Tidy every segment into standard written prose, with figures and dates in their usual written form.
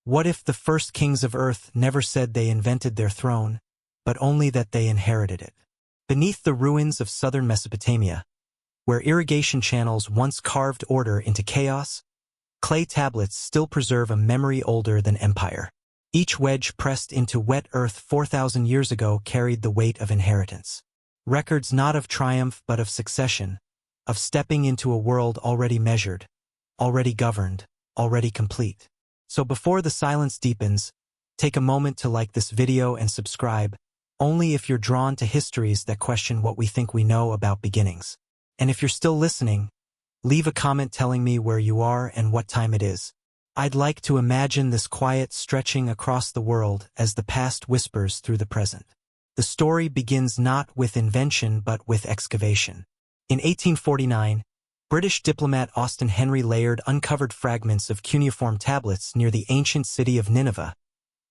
What if the first kings of Earth never said they invented their throne, but only that they inherited it? Beneath the ruins of southern Mesopotamia, where irrigation channels once carved order into chaos, clay tablets still preserve a memory older than empire. Each wedge pressed into wet earth 4,000 years ago carried the weight of inheritance. Records not of triumph but of succession, of stepping into a world already measured, already governed, already complete. So before the silence deepens, take a moment to like this video and subscribe, only if you're drawn to histories that question what we think we know about beginnings. And if you're still listening, leave a comment telling me where you are and what time it is. I'd like to imagine this quiet stretching across the world as the past whispers through the present. The story begins not with invention but with excavation. In 1849, British diplomat Austen Henry Layard uncovered fragments of cuneiform tablets near the ancient city of Nineveh,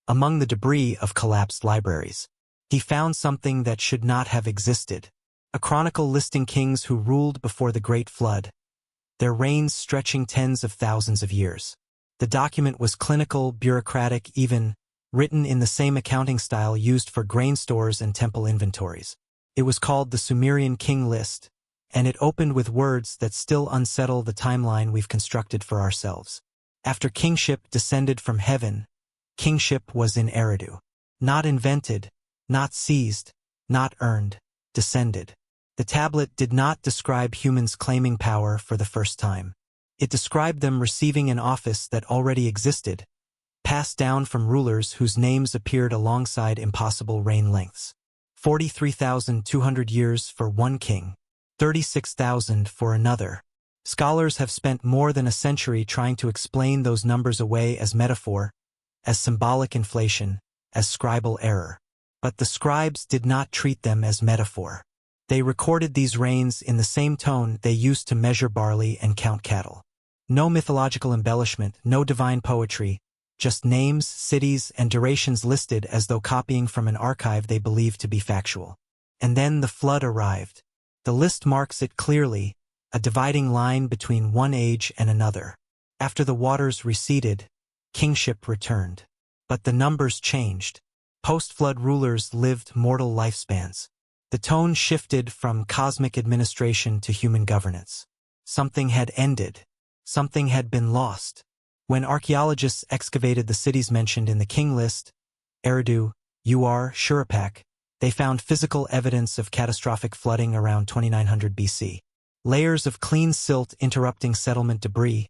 among the debris of collapsed libraries. He found something that should not have existed, a chronicle listing kings who ruled before the Great Flood, their reigns stretching tens of thousands of years. The document was clinical, bureaucratic, even written in the same accounting style used for grain stores and temple inventories. It was called the Sumerian King List, and it opened with words that still unsettle the timeline we've constructed for ourselves. After kingship descended from heaven, kingship was in Eridu. Not invented, not seized, not earned, descended. The tablet did not describe humans claiming power for the first time. It described them receiving an office that already existed, passed down from rulers whose names appeared alongside impossible reign lengths. 43,200 years for one king, 36,000 for another. Scholars have spent more than a century trying to explain those numbers away as metaphor, as symbolic inflation, as scribal error. But the scribes did not treat them as metaphor. They recorded these reigns in the same tone they used to measure barley and count cattle. No mythological embellishment, no divine poetry, just names, cities, and durations listed as though copying from an archive they believed to be factual. And then the flood arrived. The list marks it clearly, a dividing line between one age and another. After the waters receded, kingship returned. But the numbers changed. Post-flood rulers lived mortal lifespans. The tone shifted from cosmic administration to human governance. Something had ended. Something had been lost. When archaeologists excavated the cities mentioned in the king list, Eridu, Ur, Shuruppak, they found physical evidence of catastrophic flooding around 2900 BC. Layers of clean silt interrupting settlement debris,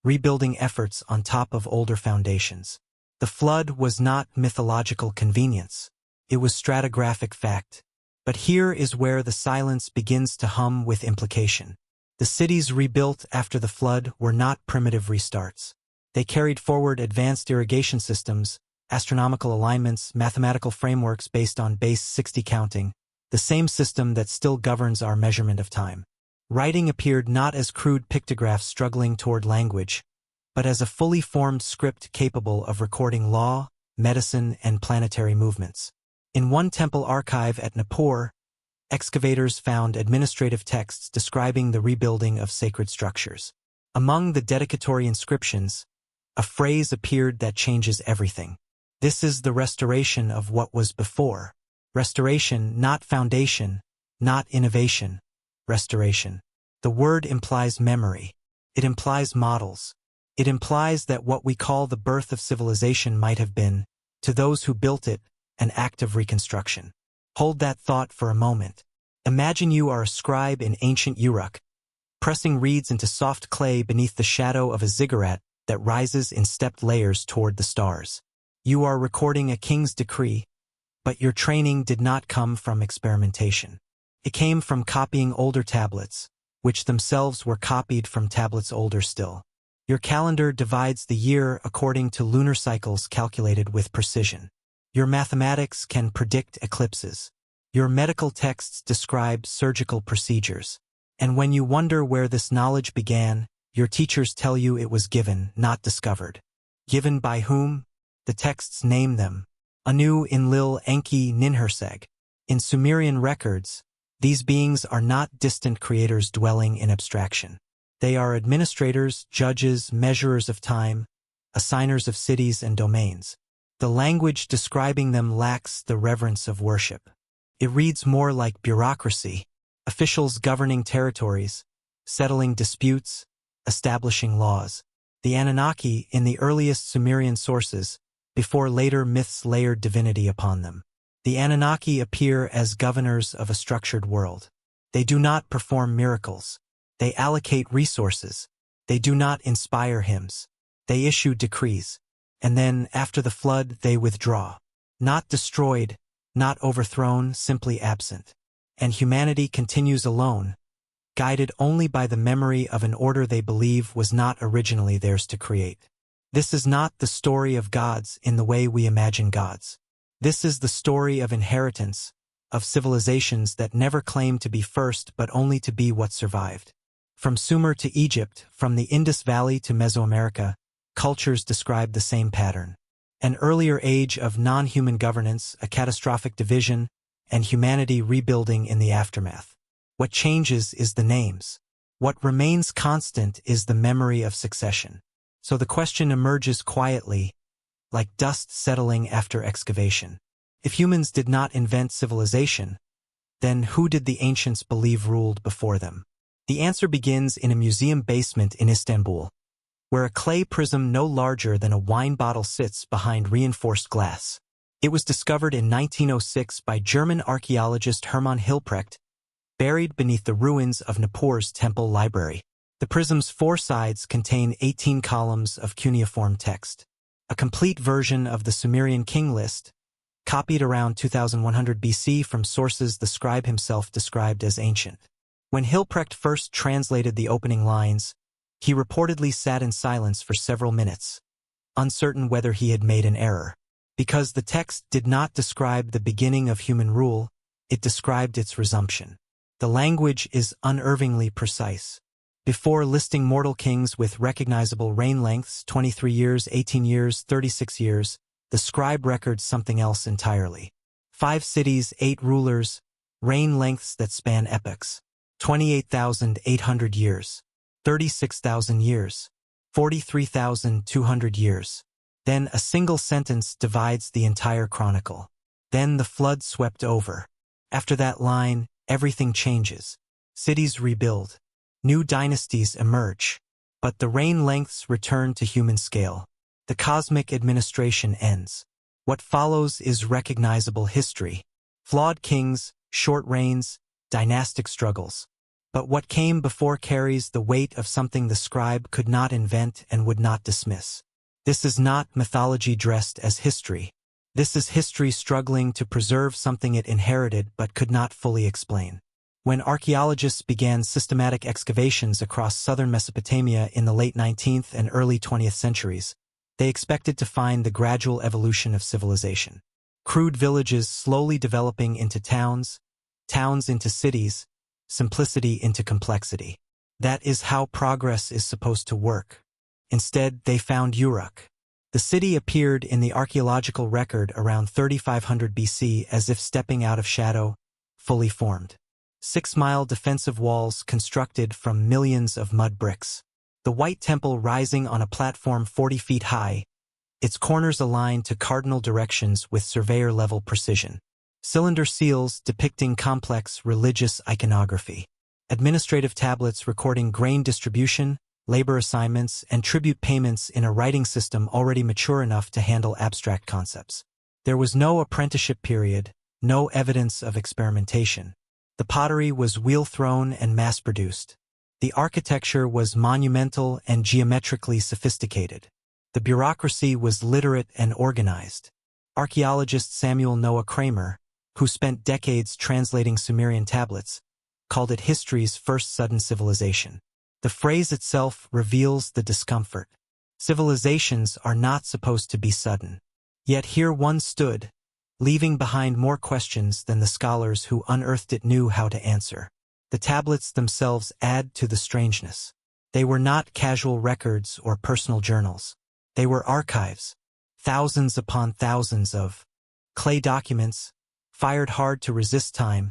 rebuilding efforts on top of older foundations. The flood was not mythological convenience. It was stratigraphic fact. But here is where the silence begins to hum with implication. The cities rebuilt after the flood were not primitive restarts. They carried forward advanced irrigation systems, astronomical alignments, mathematical frameworks based on base 60 counting, the same system that still governs our measurement of time. Writing appeared not as crude pictographs struggling toward language, but as a fully formed script capable of recording law, medicine, and planetary movements. In one temple archive at Nippur, excavators found administrative texts describing the rebuilding of sacred structures. Among the dedicatory inscriptions, a phrase appeared that changes everything. This is the restoration of what was before. Restoration, not foundation, not innovation. Restoration. The word implies memory. It implies models. It implies that what we call the birth of civilization might have been, to those who built it, an act of reconstruction. Hold that thought for a moment. Imagine you are a scribe in ancient Uruk, pressing reeds into soft clay beneath the shadow of a ziggurat that rises in stepped layers toward the stars. You are recording a king's decree, but your training did not come from experimentation. It came from copying older tablets, which themselves were copied from tablets older still. Your calendar divides the year according to lunar cycles calculated with precision. Your mathematics can predict eclipses. Your medical texts describe surgical procedures. And when you wonder where this knowledge began, your teachers tell you it was given, not discovered. Given by whom? The texts name them. Anu, Enlil, Enki, Ninhursag. In Sumerian records, these beings are not distant creators dwelling in abstraction. They are administrators, judges, measurers of time, assigners of cities and domains. The language describing them lacks the reverence of worship. It reads more like bureaucracy, officials governing territories, settling disputes, establishing laws. The Anunnaki, in the earliest Sumerian sources, before later myths layered divinity upon them. The Anunnaki appear as governors of a structured world. They do not perform miracles. They allocate resources. They do not inspire hymns. They issue decrees. And then, after the flood, they withdraw. Not destroyed, not overthrown, simply absent. And humanity continues alone, guided only by the memory of an order they believe was not originally theirs to create. This is not the story of gods in the way we imagine gods. This is the story of inheritance, of civilizations that never claimed to be first but only to be what survived. From Sumer to Egypt, from the Indus Valley to Mesoamerica, cultures describe the same pattern. An earlier age of non-human governance, a catastrophic division, and humanity rebuilding in the aftermath. What changes is the names. What remains constant is the memory of succession. So the question emerges quietly, like dust settling after excavation. If humans did not invent civilization, then who did the ancients believe ruled before them? The answer begins in a museum basement in Istanbul, where a clay prism no larger than a wine bottle sits behind reinforced glass. It was discovered in 1906 by German archaeologist Hermann Hilprecht, buried beneath the ruins of Nippur's temple library. The prism's 4 sides contain 18 columns of cuneiform text. A complete version of the Sumerian king list, copied around 2100 BC from sources the scribe himself described as ancient. When Hilprecht first translated the opening lines, he reportedly sat in silence for several minutes, uncertain whether he had made an error. Because the text did not describe the beginning of human rule, it described its resumption. The language is unervingly precise. Before listing mortal kings with recognizable reign lengths, 23 years, 18 years, 36 years, the scribe records something else entirely. 5 cities, 8 rulers, reign lengths that span epochs. 28,800 years. 36,000 years, 43,200 years. Then a single sentence divides the entire chronicle. Then the flood swept over. After that line, everything changes. Cities rebuild. New dynasties emerge. But the reign lengths return to human scale. The cosmic administration ends. What follows is recognizable history. Flawed kings, short reigns, dynastic struggles. But what came before carries the weight of something the scribe could not invent and would not dismiss. This is not mythology dressed as history. This is history struggling to preserve something it inherited but could not fully explain. When archaeologists began systematic excavations across southern Mesopotamia in the late 19th and early 20th centuries, they expected to find the gradual evolution of civilization. Crude villages slowly developing into towns, towns into cities, simplicity into complexity. That is how progress is supposed to work. Instead, they found Uruk. The city appeared in the archaeological record around 3500 BC as if stepping out of shadow, fully formed. 6-mile defensive walls constructed from millions of mud bricks. The White Temple rising on a platform 40 feet high, its corners aligned to cardinal directions with surveyor-level precision. Cylinder seals depicting complex religious iconography. Administrative tablets recording grain distribution, labor assignments, and tribute payments in a writing system already mature enough to handle abstract concepts. There was no apprenticeship period, no evidence of experimentation. The pottery was wheel-thrown and mass-produced. The architecture was monumental and geometrically sophisticated. The bureaucracy was literate and organized. Archaeologist Samuel Noah Kramer, who spent decades translating Sumerian tablets, called it history's first sudden civilization. The phrase itself reveals the discomfort. Civilizations are not supposed to be sudden. Yet here one stood, leaving behind more questions than the scholars who unearthed it knew how to answer. The tablets themselves add to the strangeness. They were not casual records or personal journals. They were archives, thousands upon thousands of clay documents, fired hard to resist time,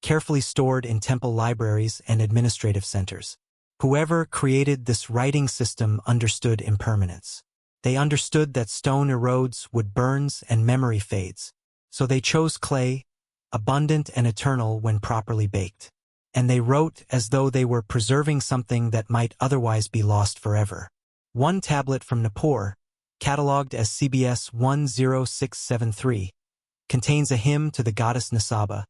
carefully stored in temple libraries and administrative centers. Whoever created this writing system understood impermanence. They understood that stone erodes, wood burns, and memory fades. So they chose clay, abundant and eternal when properly baked. And they wrote as though they were preserving something that might otherwise be lost forever. One tablet from Nippur, catalogued as CBS 10673, contains a hymn to the goddess Nisaba,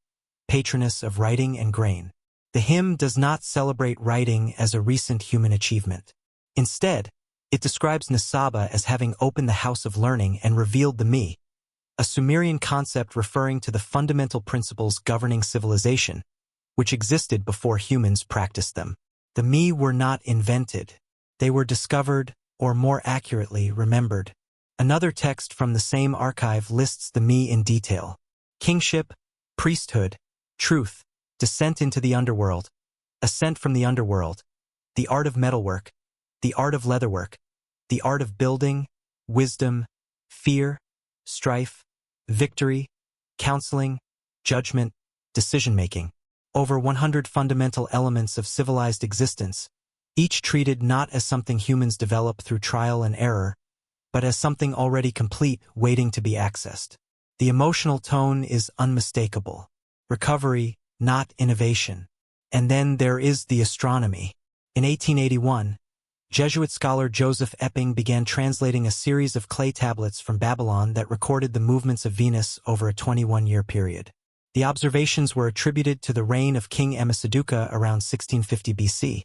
patroness of writing and grain. The hymn does not celebrate writing as a recent human achievement. Instead, it describes Nisaba as having opened the house of learning and revealed the me, a Sumerian concept referring to the fundamental principles governing civilization, which existed before humans practiced them. The me were not invented. They were discovered, or more accurately, remembered. Another text from the same archive lists the me in detail: kingship, priesthood, truth, descent into the underworld, ascent from the underworld, the art of metalwork, the art of leatherwork, the art of building, wisdom, fear, strife, victory, counseling, judgment, decision-making. Over 100 fundamental elements of civilized existence, each treated not as something humans develop through trial and error, but as something already complete, waiting to be accessed. The emotional tone is unmistakable. Recovery, not innovation. And then there is the astronomy. In 1881, Jesuit scholar Joseph Epping began translating a series of clay tablets from Babylon that recorded the movements of Venus over a 21-year period. The observations were attributed to the reign of King Amisaduqa around 1650 BC,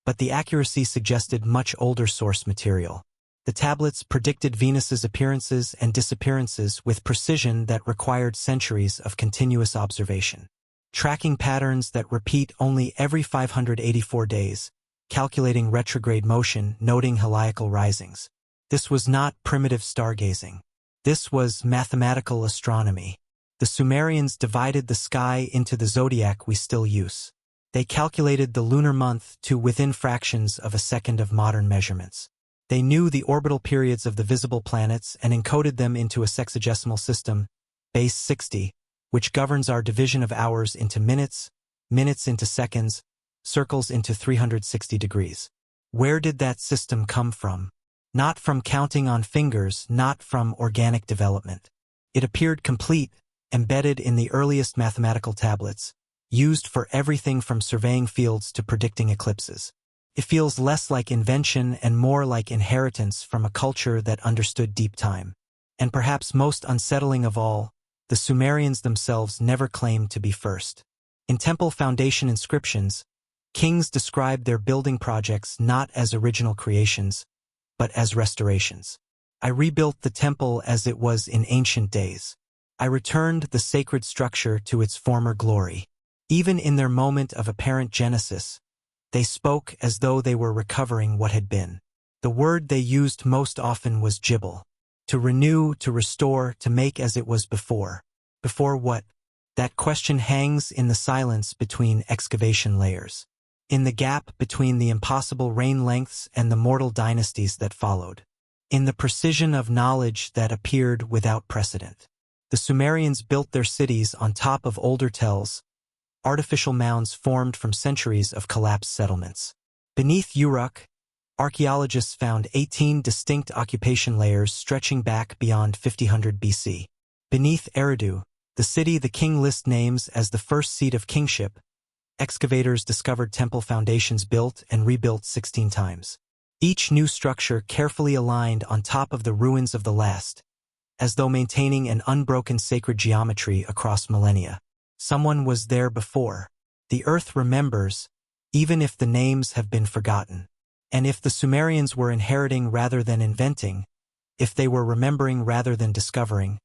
but the accuracy suggested much older source material. The tablets predicted Venus's appearances and disappearances with precision that required centuries of continuous observation. Tracking patterns that repeat only every 584 days, calculating retrograde motion, noting heliacal risings. This was not primitive stargazing. This was mathematical astronomy. The Sumerians divided the sky into the zodiac we still use. They calculated the lunar month to within fractions of a second of modern measurements. They knew the orbital periods of the visible planets and encoded them into a sexagesimal system, base 60, which governs our division of hours into minutes, minutes into seconds, circles into 360 degrees. Where did that system come from? Not from counting on fingers, not from organic development. It appeared complete, embedded in the earliest mathematical tablets, used for everything from surveying fields to predicting eclipses. It feels less like invention and more like inheritance from a culture that understood deep time. And perhaps most unsettling of all, the Sumerians themselves never claimed to be first. In temple foundation inscriptions, kings described their building projects not as original creations, but as restorations. I rebuilt the temple as it was in ancient days. I returned the sacred structure to its former glory. Even in their moment of apparent genesis, they spoke as though they were recovering what had been. The word they used most often was jibble. To renew, to restore, to make as it was before. Before what? That question hangs in the silence between excavation layers. In the gap between the impossible reign lengths and the mortal dynasties that followed. In the precision of knowledge that appeared without precedent. The Sumerians built their cities on top of older tells, artificial mounds formed from centuries of collapsed settlements. Beneath Uruk, archaeologists found 18 distinct occupation layers stretching back beyond 5000 BC. Beneath Eridu, the city the king lists names as the first seat of kingship, excavators discovered temple foundations built and rebuilt 16 times. Each new structure carefully aligned on top of the ruins of the last, as though maintaining an unbroken sacred geometry across millennia. Someone was there before. The earth remembers, even if the names have been forgotten. And if the Sumerians were inheriting rather than inventing, if they were remembering rather than discovering,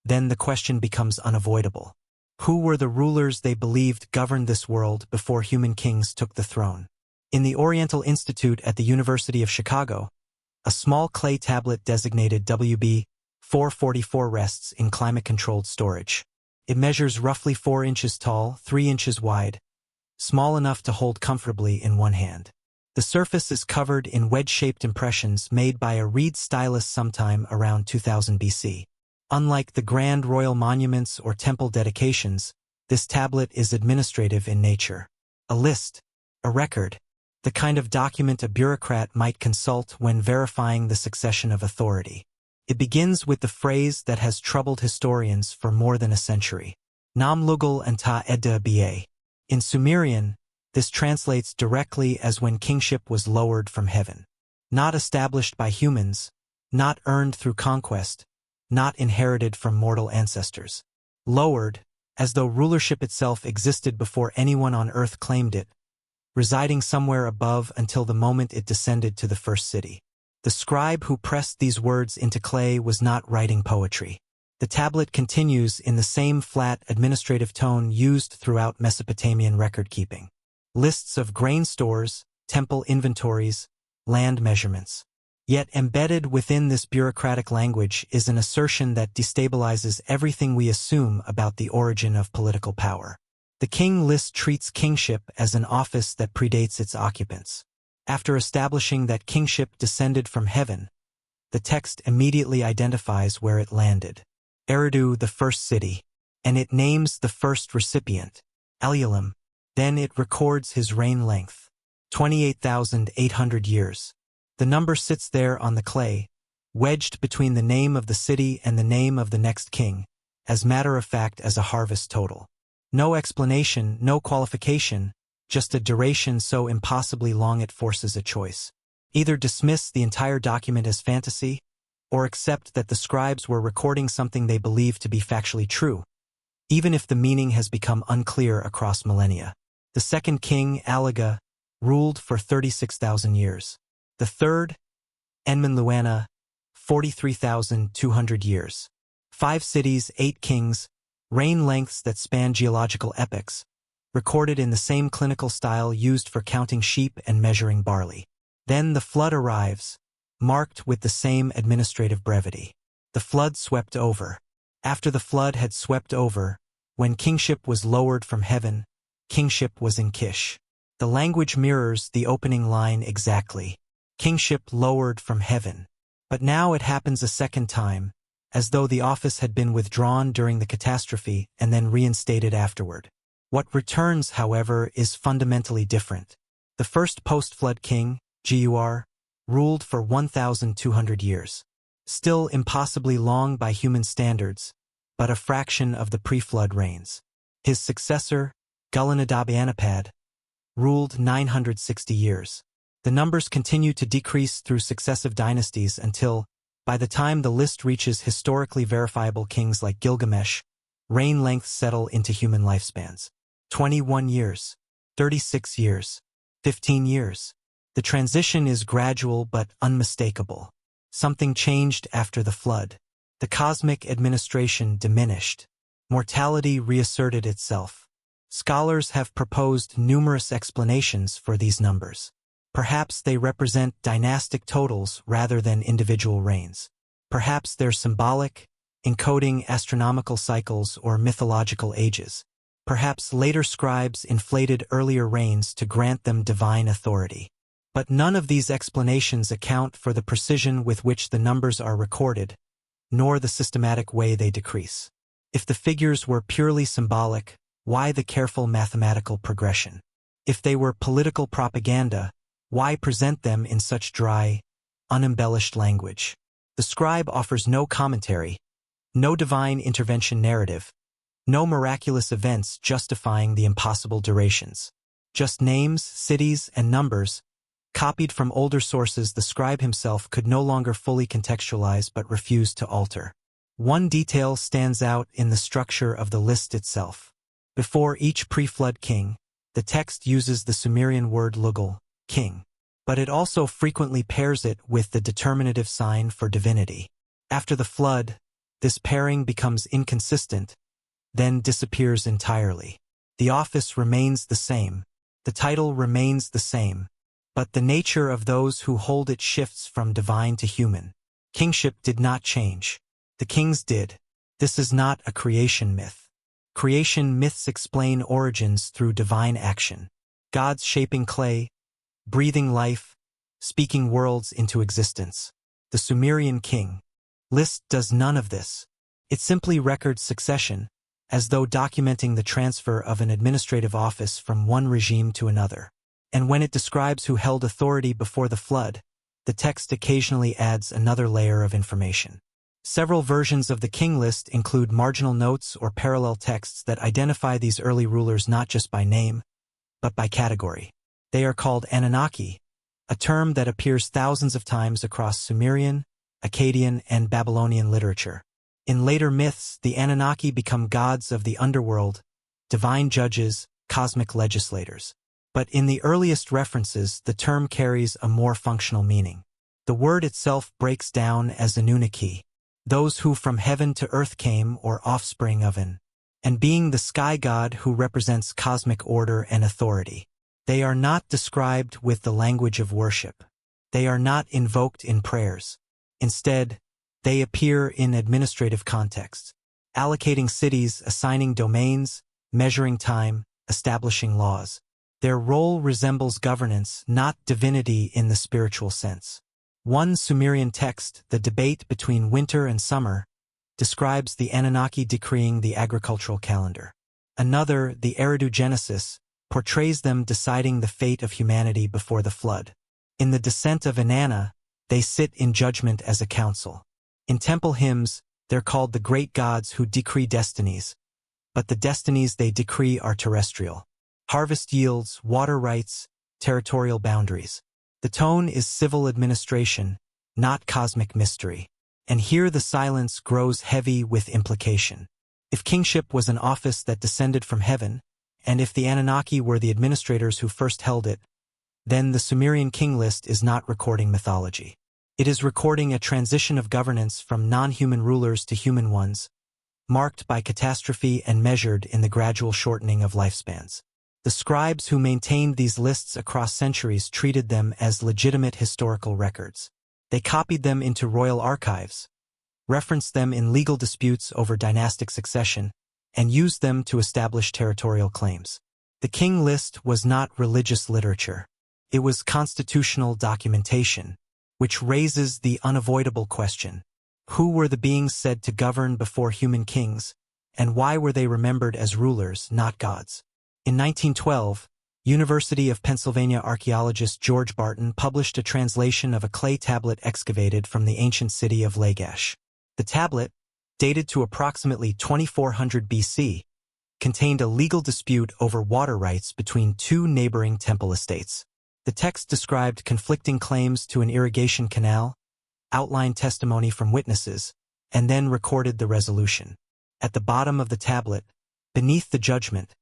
then the question becomes unavoidable. Who were the rulers they believed governed this world before human kings took the throne? In the Oriental Institute at the University of Chicago, a small clay tablet designated WB 444 rests in climate-controlled storage. It measures roughly 4 inches tall, 3 inches wide, small enough to hold comfortably in one hand. The surface is covered in wedge-shaped impressions made by a reed stylus sometime around 2000 BC. Unlike the grand royal monuments or temple dedications, this tablet is administrative in nature. A list, a record, the kind of document a bureaucrat might consult when verifying the succession of authority. It begins with the phrase that has troubled historians for more than a century. Nam lugal anta edda ba. In Sumerian, this translates directly as when kingship was lowered from heaven. Not established by humans, not earned through conquest, not inherited from mortal ancestors. Lowered, as though rulership itself existed before anyone on earth claimed it, residing somewhere above until the moment it descended to the first city. The scribe who pressed these words into clay was not writing poetry. The tablet continues in the same flat administrative tone used throughout Mesopotamian record-keeping. Lists of grain stores, temple inventories, land measurements. Yet embedded within this bureaucratic language is an assertion that destabilizes everything we assume about the origin of political power. The king list treats kingship as an office that predates its occupants. After establishing that kingship descended from heaven, the text immediately identifies where it landed. Eridu, the first city, and it names the first recipient, Elulim. Then it records his reign length, 28,800 years. The number sits there on the clay, wedged between the name of the city and the name of the next king, as matter of fact as a harvest total. No explanation, no qualification, just a duration so impossibly long it forces a choice. Either dismiss the entire document as fantasy, or accept that the scribes were recording something they believe to be factually true, even if the meaning has become unclear across millennia. The second king, Aliga, ruled for 36,000 years. The third, Enmenluana, 43,200 years. 5 cities, 8 kings, reign lengths that span geological epochs, recorded in the same clinical style used for counting sheep and measuring barley. Then the flood arrives, marked with the same administrative brevity. The flood swept over. After the flood had swept over, when kingship was lowered from heaven, kingship was in Kish. The language mirrors the opening line exactly. Kingship lowered from heaven. But now it happens a second time, as though the office had been withdrawn during the catastrophe and then reinstated afterward. What returns, however, is fundamentally different. The first post-flood king, Gur, ruled for 1,200 years. Still impossibly long by human standards, but a fraction of the pre-flood reigns. His successor, Gullinadabianapad, ruled 960 years. The numbers continue to decrease through successive dynasties until, by the time the list reaches historically verifiable kings like Gilgamesh, reign lengths settle into human lifespans. 21 years, 36 years, 15 years. The transition is gradual but unmistakable. Something changed after the flood. The cosmic administration diminished. Mortality reasserted itself. Scholars have proposed numerous explanations for these numbers. Perhaps they represent dynastic totals rather than individual reigns. Perhaps they're symbolic, encoding astronomical cycles or mythological ages. Perhaps later scribes inflated earlier reigns to grant them divine authority. But none of these explanations account for the precision with which the numbers are recorded, nor the systematic way they decrease. If the figures were purely symbolic, why the careful mathematical progression? If they were political propaganda, why present them in such dry, unembellished language? The scribe offers no commentary, no divine intervention narrative, no miraculous events justifying the impossible durations. Just names, cities, and numbers, copied from older sources the scribe himself could no longer fully contextualize but refused to alter. One detail stands out in the structure of the list itself. Before each pre-flood king, the text uses the Sumerian word lugal, king, but it also frequently pairs it with the determinative sign for divinity. After the flood, this pairing becomes inconsistent, then disappears entirely. The office remains the same, the title remains the same, but the nature of those who hold it shifts from divine to human. Kingship did not change. The kings did. This is not a creation myth. Creation myths explain origins through divine action. Gods shaping clay, breathing life, speaking worlds into existence. The Sumerian king list does none of this. It simply records succession, as though documenting the transfer of an administrative office from one regime to another. And when it describes who held authority before the flood, the text occasionally adds another layer of information. Several versions of the king list include marginal notes or parallel texts that identify these early rulers not just by name, but by category. They are called Anunnaki, a term that appears thousands of times across Sumerian, Akkadian, and Babylonian literature. In later myths, the Anunnaki become gods of the underworld, divine judges, cosmic legislators. But in the earliest references, the term carries a more functional meaning. The word itself breaks down as Anunnaki, those who from heaven to earth came or offspring of An, and being the sky god who represents cosmic order and authority. They are not described with the language of worship. They are not invoked in prayers. Instead, they appear in administrative contexts, allocating cities, assigning domains, measuring time, establishing laws. Their role resembles governance, not divinity in the spiritual sense. One Sumerian text, the debate between winter and summer, describes the Anunnaki decreeing the agricultural calendar. Another, the Eridu Genesis, portrays them deciding the fate of humanity before the flood. In the Descent of Inanna, they sit in judgment as a council. In temple hymns, they're called the great gods who decree destinies, but the destinies they decree are terrestrial. Harvest yields, water rights, territorial boundaries. The tone is civil administration, not cosmic mystery. And here the silence grows heavy with implication. If kingship was an office that descended from heaven, and if the Anunnaki were the administrators who first held it, then the Sumerian king list is not recording mythology. It is recording a transition of governance from non-human rulers to human ones, marked by catastrophe and measured in the gradual shortening of lifespans. The scribes who maintained these lists across centuries treated them as legitimate historical records. They copied them into royal archives, referenced them in legal disputes over dynastic succession, and used them to establish territorial claims. The king list was not religious literature. It was constitutional documentation, which raises the unavoidable question: who were the beings said to govern before human kings, and why were they remembered as rulers, not gods? In 1912, University of Pennsylvania archaeologist George Barton published a translation of a clay tablet excavated from the ancient city of Lagash. The tablet, dated to approximately 2400 BC, contained a legal dispute over water rights between two neighboring temple estates. The text described conflicting claims to an irrigation canal, outlined testimony from witnesses, and then recorded the resolution. At the bottom of the tablet, beneath the judgment,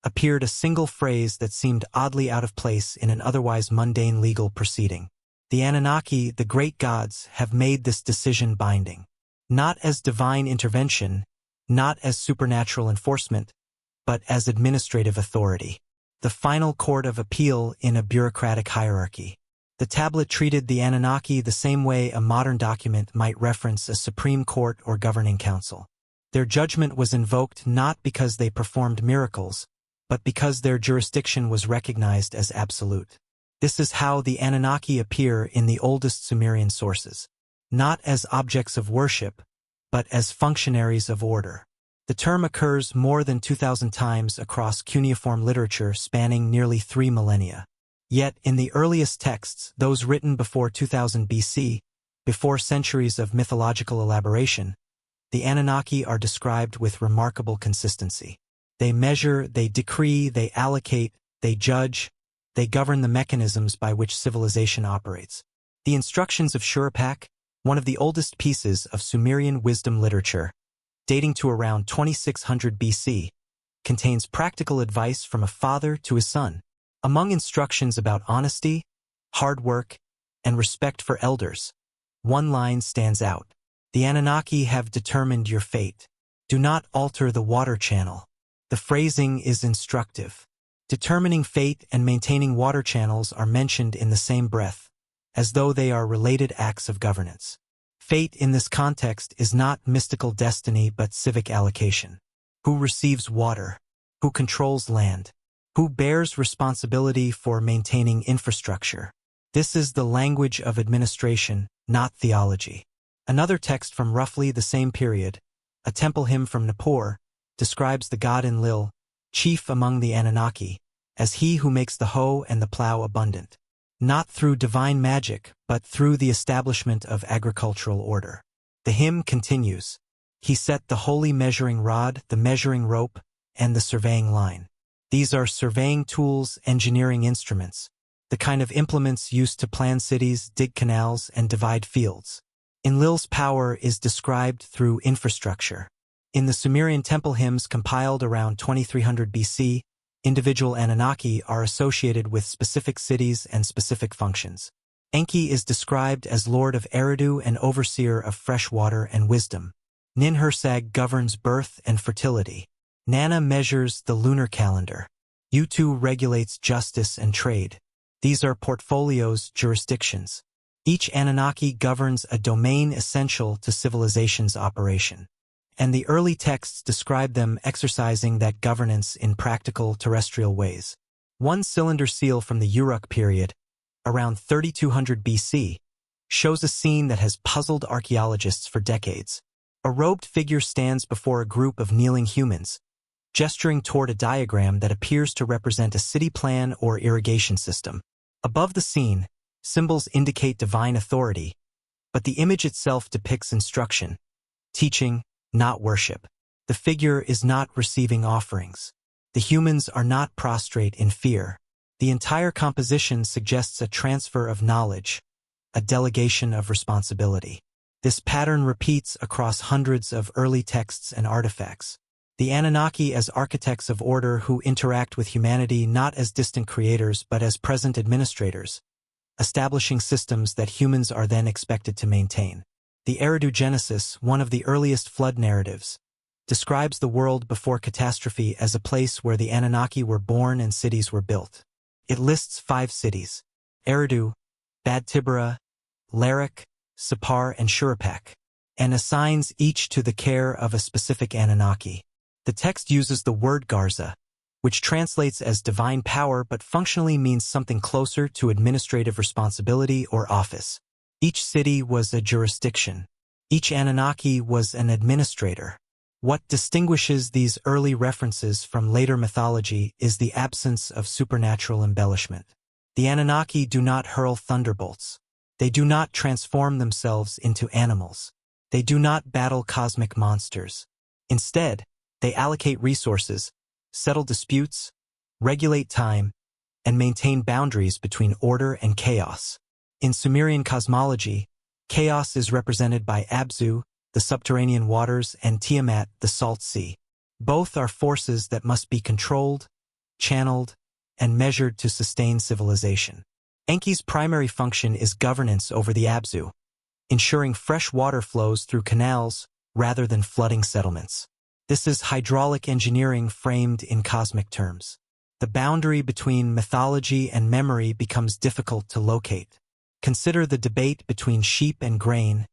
appeared a single phrase that seemed oddly out of place in an otherwise mundane legal proceeding. The Anunnaki, the great gods, have made this decision binding. Not as divine intervention, not as supernatural enforcement, but as administrative authority. The final court of appeal in a bureaucratic hierarchy. The tablet treated the Anunnaki the same way a modern document might reference a Supreme Court or governing council. Their judgment was invoked not because they performed miracles, but because their jurisdiction was recognized as absolute. This is how the Anunnaki appear in the oldest Sumerian sources. Not as objects of worship, but as functionaries of order. The term occurs more than 2,000 times across cuneiform literature spanning nearly 3 millennia. Yet, in the earliest texts, those written before 2000 BC, before centuries of mythological elaboration, the Anunnaki are described with remarkable consistency. They measure, they decree, they allocate, they judge, they govern the mechanisms by which civilization operates. The Instructions of Shuruppak, one of the oldest pieces of Sumerian wisdom literature, dating to around 2600 BC, contains practical advice from a father to his son. Among instructions about honesty, hard work, and respect for elders, one line stands out. The Anunnaki have determined your fate. Do not alter the water channel. The phrasing is instructive. Determining fate and maintaining water channels are mentioned in the same breath, as though they are related acts of governance. Fate in this context is not mystical destiny but civic allocation. Who receives water? Who controls land? Who bears responsibility for maintaining infrastructure? This is the language of administration, not theology. Another text from roughly the same period, a temple hymn from Nippur, describes the god Enlil, chief among the Anunnaki, as he who makes the hoe and the plow abundant. Not through divine magic, but through the establishment of agricultural order. The hymn continues. He set the holy measuring rod, the measuring rope, and the surveying line. These are surveying tools, engineering instruments, the kind of implements used to plan cities, dig canals, and divide fields. Enlil's power is described through infrastructure. In the Sumerian temple hymns compiled around 2300 BC, individual Anunnaki are associated with specific cities and specific functions. Enki is described as lord of Eridu and overseer of fresh water and wisdom. Ninhursag governs birth and fertility. Nana measures the lunar calendar. Utu regulates justice and trade. These are portfolios, jurisdictions. Each Anunnaki governs a domain essential to civilization's operation. And the early texts describe them exercising that governance in practical terrestrial ways. One cylinder seal from the Uruk period, around 3200 BC, shows a scene that has puzzled archaeologists for decades. A robed figure stands before a group of kneeling humans, gesturing toward a diagram that appears to represent a city plan or irrigation system. Above the scene, symbols indicate divine authority, but the image itself depicts instruction, teaching, not worship. The figure is not receiving offerings. The humans are not prostrate in fear. The entire composition suggests a transfer of knowledge, a delegation of responsibility. This pattern repeats across hundreds of early texts and artifacts. The Anunnaki as architects of order who interact with humanity not as distant creators but as present administrators, establishing systems that humans are then expected to maintain. The Eridu Genesis, one of the earliest flood narratives, describes the world before catastrophe as a place where the Anunnaki were born and cities were built. It lists 5 cities: Eridu, Bad Tibera, Larak, Sippar, and Shuruppak, and assigns each to the care of a specific Anunnaki. The text uses the word Garza, which translates as divine power but functionally means something closer to administrative responsibility or office. Each city was a jurisdiction. Each Anunnaki was an administrator. What distinguishes these early references from later mythology is the absence of supernatural embellishment. The Anunnaki do not hurl thunderbolts. They do not transform themselves into animals. They do not battle cosmic monsters. Instead, they allocate resources, settle disputes, regulate time, and maintain boundaries between order and chaos. In Sumerian cosmology, chaos is represented by Abzu, the subterranean waters, and Tiamat, the salt sea. Both are forces that must be controlled, channeled, and measured to sustain civilization. Enki's primary function is governance over the Abzu, ensuring fresh water flows through canals rather than flooding settlements. This is hydraulic engineering framed in cosmic terms. The boundary between mythology and memory becomes difficult to locate. Consider the debate between sheep and grain,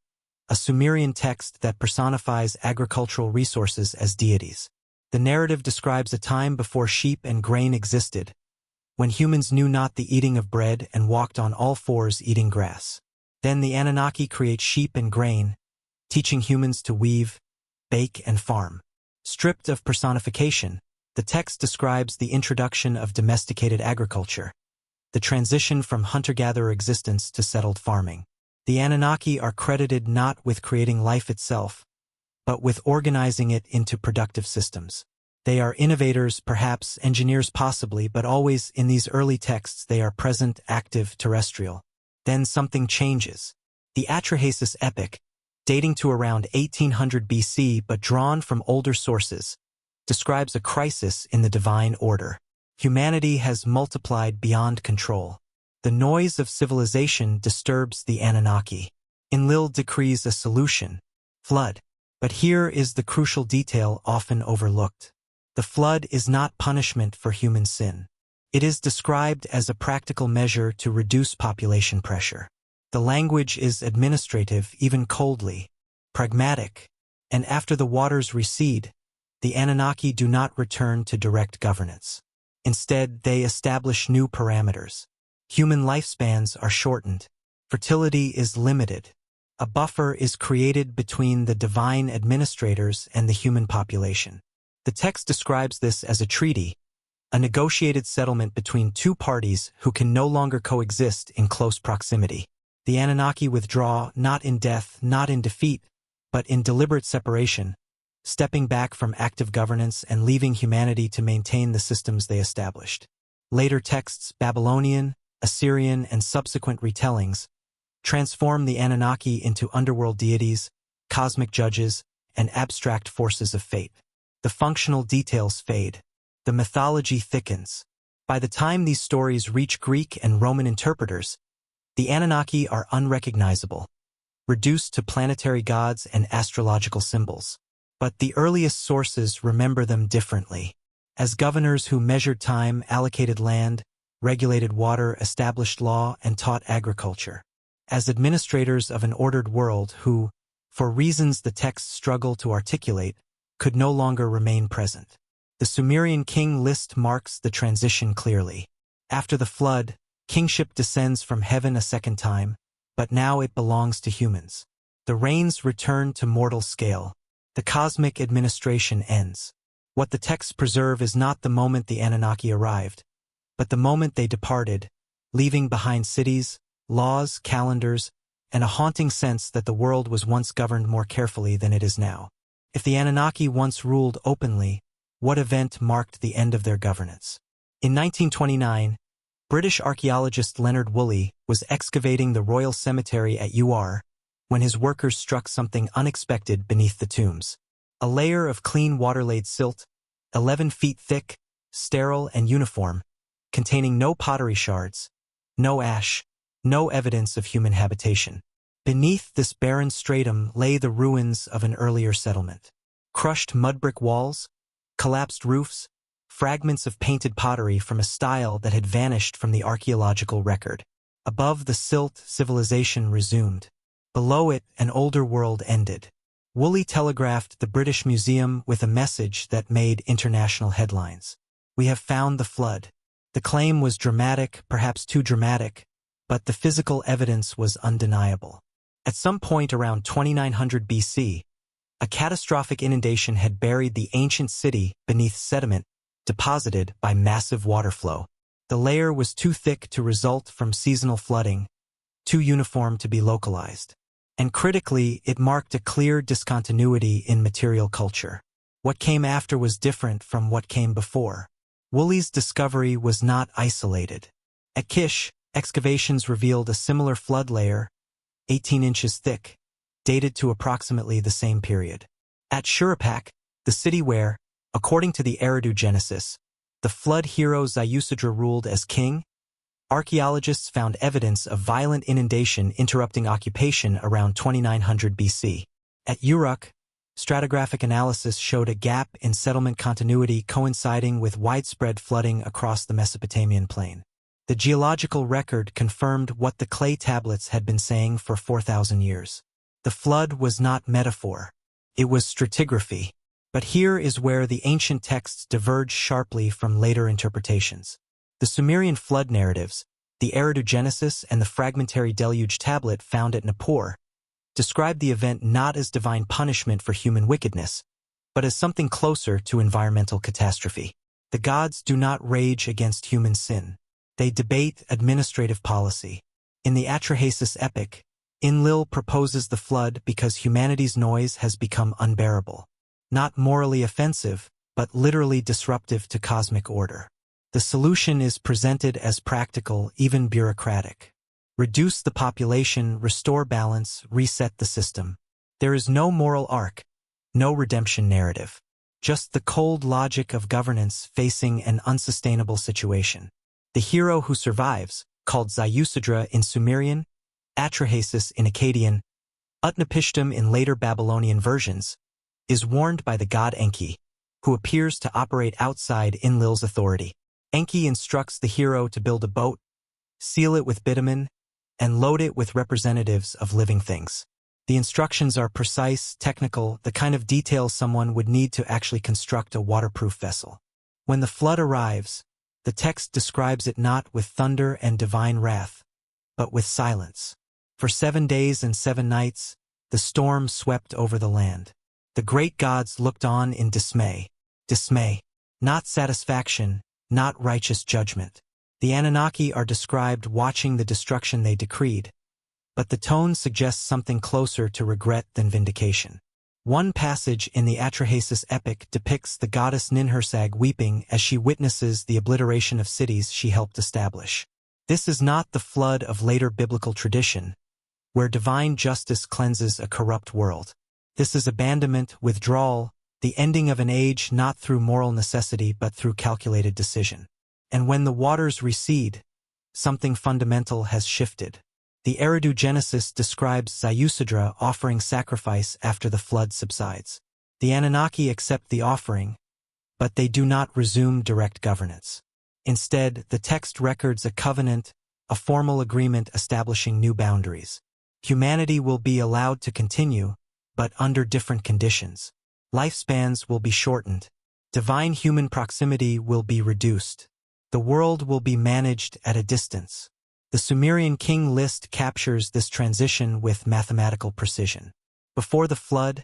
a Sumerian text that personifies agricultural resources as deities. The narrative describes a time before sheep and grain existed, when humans knew not the eating of bread and walked on all fours eating grass. Then the Anunnaki create sheep and grain, teaching humans to weave, bake, and farm. Stripped of personification, the text describes the introduction of domesticated agriculture, the transition from hunter-gatherer existence to settled farming. The Anunnaki are credited not with creating life itself, but with organizing it into productive systems. They are innovators, perhaps engineers possibly, but always in these early texts they are present, active, terrestrial. Then something changes. The Atrahasis epic, dating to around 1800 BC but drawn from older sources, describes a crisis in the divine order. Humanity has multiplied beyond control. The noise of civilization disturbs the Anunnaki. Enlil decrees a solution: flood. But here is the crucial detail often overlooked. The flood is not punishment for human sin. It is described as a practical measure to reduce population pressure. The language is administrative, even coldly, pragmatic, and after the waters recede, the Anunnaki do not return to direct governance. Instead, they establish new parameters. Human lifespans are shortened. Fertility is limited. A buffer is created between the divine administrators and the human population. The text describes this as a treaty, a negotiated settlement between two parties who can no longer coexist in close proximity. The Anunnaki withdraw not in death, not in defeat, but in deliberate separation, stepping back from active governance and leaving humanity to maintain the systems they established. Later texts, Babylonian, Assyrian, and subsequent retellings, transform the Anunnaki into underworld deities, cosmic judges, and abstract forces of fate. The functional details fade. The mythology thickens. By the time these stories reach Greek and Roman interpreters, the Anunnaki are unrecognizable, reduced to planetary gods and astrological symbols. But the earliest sources remember them differently. As governors who measured time, allocated land, regulated water, established law, and taught agriculture. As administrators of an ordered world who, for reasons the texts struggle to articulate, could no longer remain present. The Sumerian king list marks the transition clearly. After the flood, kingship descends from heaven a second time, but now it belongs to humans. The reigns return to mortal scale. The cosmic administration ends. What the texts preserve is not the moment the Anunnaki arrived, but the moment they departed, leaving behind cities, laws, calendars, and a haunting sense that the world was once governed more carefully than it is now. If the Anunnaki once ruled openly, what event marked the end of their governance? In 1929, British archaeologist Leonard Woolley was excavating the Royal Cemetery at Ur when his workers struck something unexpected beneath the tombs. A layer of clean water-laid silt, 11 feet thick, sterile and uniform, containing no pottery shards, no ash, no evidence of human habitation. Beneath this barren stratum lay the ruins of an earlier settlement. Crushed mud-brick walls, collapsed roofs, fragments of painted pottery from a style that had vanished from the archaeological record. Above the silt, civilization resumed. Below it, an older world ended. Woolley telegraphed the British Museum with a message that made international headlines. "We have found the flood." The claim was dramatic, perhaps too dramatic, but the physical evidence was undeniable. At some point around 2900 BC, a catastrophic inundation had buried the ancient city beneath sediment deposited by massive water flow. The layer was too thick to result from seasonal flooding, too uniform to be localized. And critically, it marked a clear discontinuity in material culture. What came after was different from what came before. Woolley's discovery was not isolated. At Kish, excavations revealed a similar flood layer, 18 inches thick, dated to approximately the same period. At Shuruppak, the city where, according to the Eridu Genesis, the flood hero Ziusudra ruled as king, archaeologists found evidence of violent inundation interrupting occupation around 2900 BC. At Uruk, stratigraphic analysis showed a gap in settlement continuity coinciding with widespread flooding across the Mesopotamian plain. The geological record confirmed what the clay tablets had been saying for 4,000 years. The flood was not metaphor. It was stratigraphy. But here is where the ancient texts diverge sharply from later interpretations. The Sumerian flood narratives, the Eridu Genesis and the fragmentary deluge tablet found at Nippur, describe the event not as divine punishment for human wickedness, but as something closer to environmental catastrophe. The gods do not rage against human sin. They debate administrative policy. In the Atrahasis epic, Enlil proposes the flood because humanity's noise has become unbearable. Not morally offensive, but literally disruptive to cosmic order. The solution is presented as practical, even bureaucratic. Reduce the population, restore balance, reset the system. There is no moral arc, no redemption narrative. Just the cold logic of governance facing an unsustainable situation. The hero who survives, called Ziusudra in Sumerian, Atrahasis in Akkadian, Utnapishtim in later Babylonian versions, is warned by the god Enki, who appears to operate outside Enlil's authority. Enki instructs the hero to build a boat, seal it with bitumen, and load it with representatives of living things. The instructions are precise, technical, the kind of detail someone would need to actually construct a waterproof vessel. When the flood arrives, the text describes it not with thunder and divine wrath, but with silence. For 7 days and 7 nights, the storm swept over the land. The great gods looked on in dismay. Dismay, not satisfaction, not righteous judgment. The Anunnaki are described watching the destruction they decreed, but the tone suggests something closer to regret than vindication. One passage in the Atrahasis epic depicts the goddess Ninhursag weeping as she witnesses the obliteration of cities she helped establish. This is not the flood of later biblical tradition, where divine justice cleanses a corrupt world. This is abandonment, withdrawal, the ending of an age not through moral necessity but through calculated decision. And when the waters recede, something fundamental has shifted. The Eridu Genesis describes Ziusadra offering sacrifice after the flood subsides. The Anunnaki accept the offering, but they do not resume direct governance. Instead, the text records a covenant, a formal agreement establishing new boundaries. Humanity will be allowed to continue, but under different conditions. Lifespans will be shortened. Divine human proximity will be reduced. The world will be managed at a distance. The Sumerian king list captures this transition with mathematical precision. Before the flood,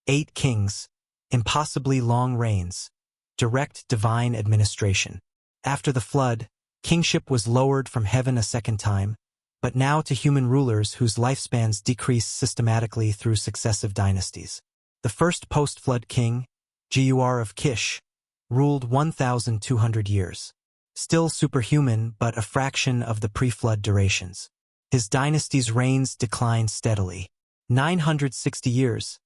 8 kings, impossibly long reigns, direct divine administration. After the flood, kingship was lowered from heaven a second time, but now to human rulers whose lifespans decrease systematically through successive dynasties. The first post-flood king, Gur of Kish, ruled 1,200 years. Still superhuman, but a fraction of the pre-flood durations. His dynasty's reigns declined steadily. 960 years,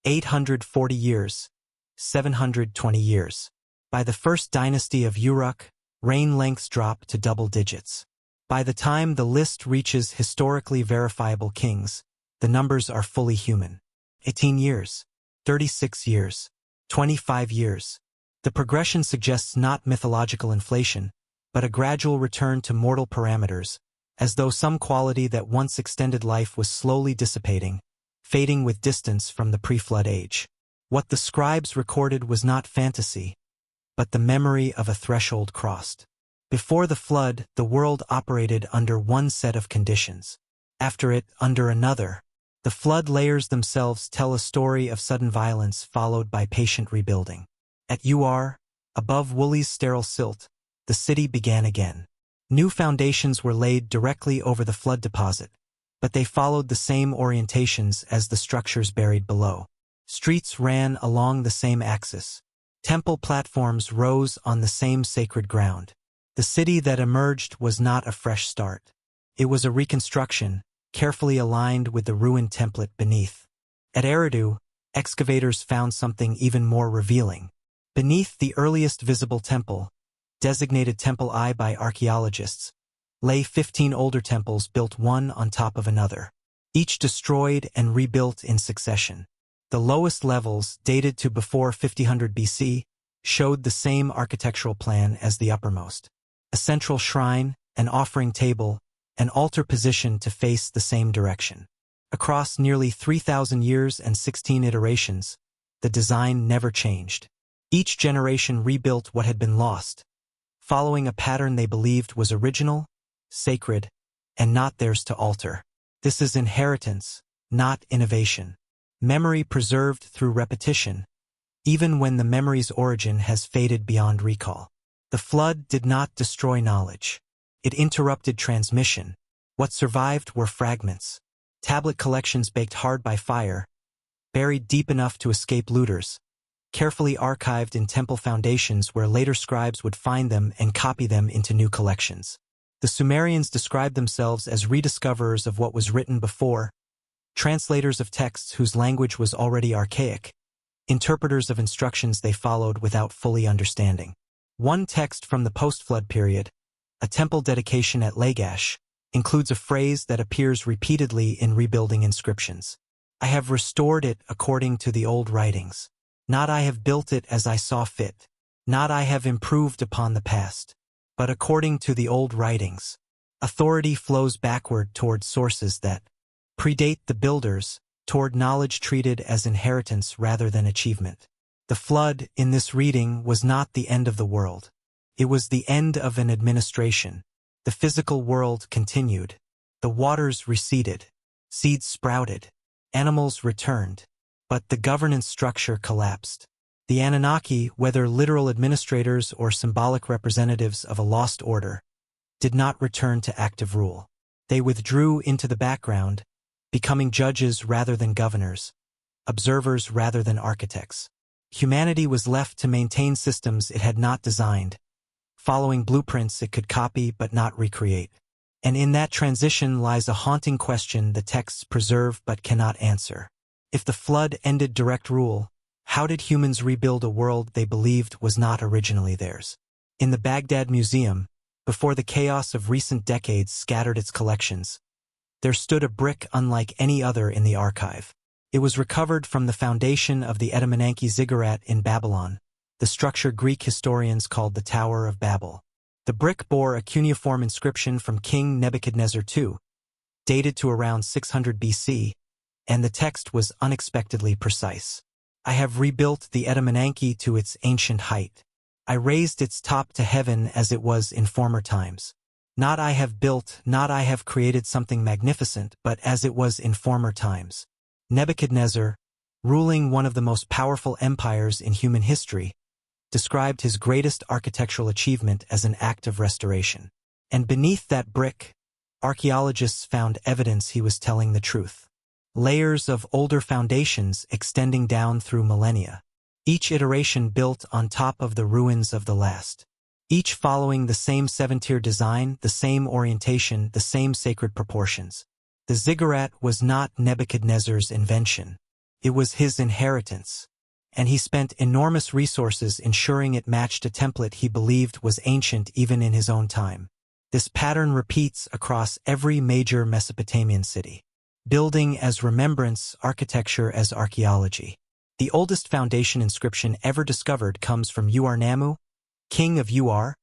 840 years, 720 years. By the first dynasty of Uruk, reign lengths drop to double digits. By the time the list reaches historically verifiable kings, the numbers are fully human. 18 years, 36 years, 25 years. The progression suggests not mythological inflation, but a gradual return to mortal parameters, as though some quality that once extended life was slowly dissipating, fading with distance from the pre-flood age. What the scribes recorded was not fantasy, but the memory of a threshold crossed. Before the flood, the world operated under one set of conditions. After it, under another. The flood layers themselves tell a story of sudden violence followed by patient rebuilding. At Ur, above Woolly's sterile silt, the city began again. New foundations were laid directly over the flood deposit, but they followed the same orientations as the structures buried below. Streets ran along the same axis. Temple platforms rose on the same sacred ground. The city that emerged was not a fresh start. It was a reconstruction, carefully aligned with the ruined template beneath. At Eridu, excavators found something even more revealing. Beneath the earliest visible temple, designated Temple I by archaeologists, lay 15 older temples built one on top of another, each destroyed and rebuilt in succession. The lowest levels, dated to before 5000 BC, showed the same architectural plan as the uppermost. A central shrine, an offering table, an altar positioned to face the same direction. Across nearly 3,000 years and 16 iterations, the design never changed. Each generation rebuilt what had been lost, following a pattern they believed was original, sacred, and not theirs to alter. This is inheritance, not innovation. Memory preserved through repetition, even when the memory's origin has faded beyond recall. The flood did not destroy knowledge. It interrupted transmission. What survived were fragments. Tablet collections baked hard by fire, buried deep enough to escape looters, carefully archived in temple foundations where later scribes would find them and copy them into new collections. The Sumerians described themselves as rediscoverers of what was written before, translators of texts whose language was already archaic, interpreters of instructions they followed without fully understanding. One text from the post-flood period, a temple dedication at Lagash, includes a phrase that appears repeatedly in rebuilding inscriptions. I have restored it according to the old writings. Not I have built it as I saw fit. Not I have improved upon the past. But according to the old writings. Authority flows backward toward sources that predate the builders, toward knowledge treated as inheritance rather than achievement. The flood, in this reading, was not the end of the world. It was the end of an administration. The physical world continued. The waters receded. Seeds sprouted. Animals returned. But the governance structure collapsed. The Anunnaki, whether literal administrators or symbolic representatives of a lost order, did not return to active rule. They withdrew into the background, becoming judges rather than governors, observers rather than architects. Humanity was left to maintain systems it had not designed, following blueprints it could copy but not recreate. And in that transition lies a haunting question the texts preserve but cannot answer. If the flood ended direct rule, how did humans rebuild a world they believed was not originally theirs? In the Baghdad Museum, before the chaos of recent decades scattered its collections, there stood a brick unlike any other in the archive. It was recovered from the foundation of the Anunnaki ziggurat in Babylon, the structure Greek historians called the Tower of Babel. The brick bore a cuneiform inscription from King Nebuchadnezzar II, dated to around 600 BC, and the text was unexpectedly precise. I have rebuilt the Anunnaki to its ancient height. I raised its top to heaven as it was in former times. Not I have built, not I have created something magnificent, but as it was in former times. Nebuchadnezzar, ruling one of the most powerful empires in human history, described his greatest architectural achievement as an act of restoration. And beneath that brick, archaeologists found evidence he was telling the truth. Layers of older foundations extending down through millennia, each iteration built on top of the ruins of the last. Each following the same seven-tier design, the same orientation, the same sacred proportions. The ziggurat was not Nebuchadnezzar's invention. It was his inheritance. And he spent enormous resources ensuring it matched a template he believed was ancient even in his own time. This pattern repeats across every major Mesopotamian city. Building as remembrance, architecture as archaeology. The oldest foundation inscription ever discovered comes from Ur-Nammu, king of Ur,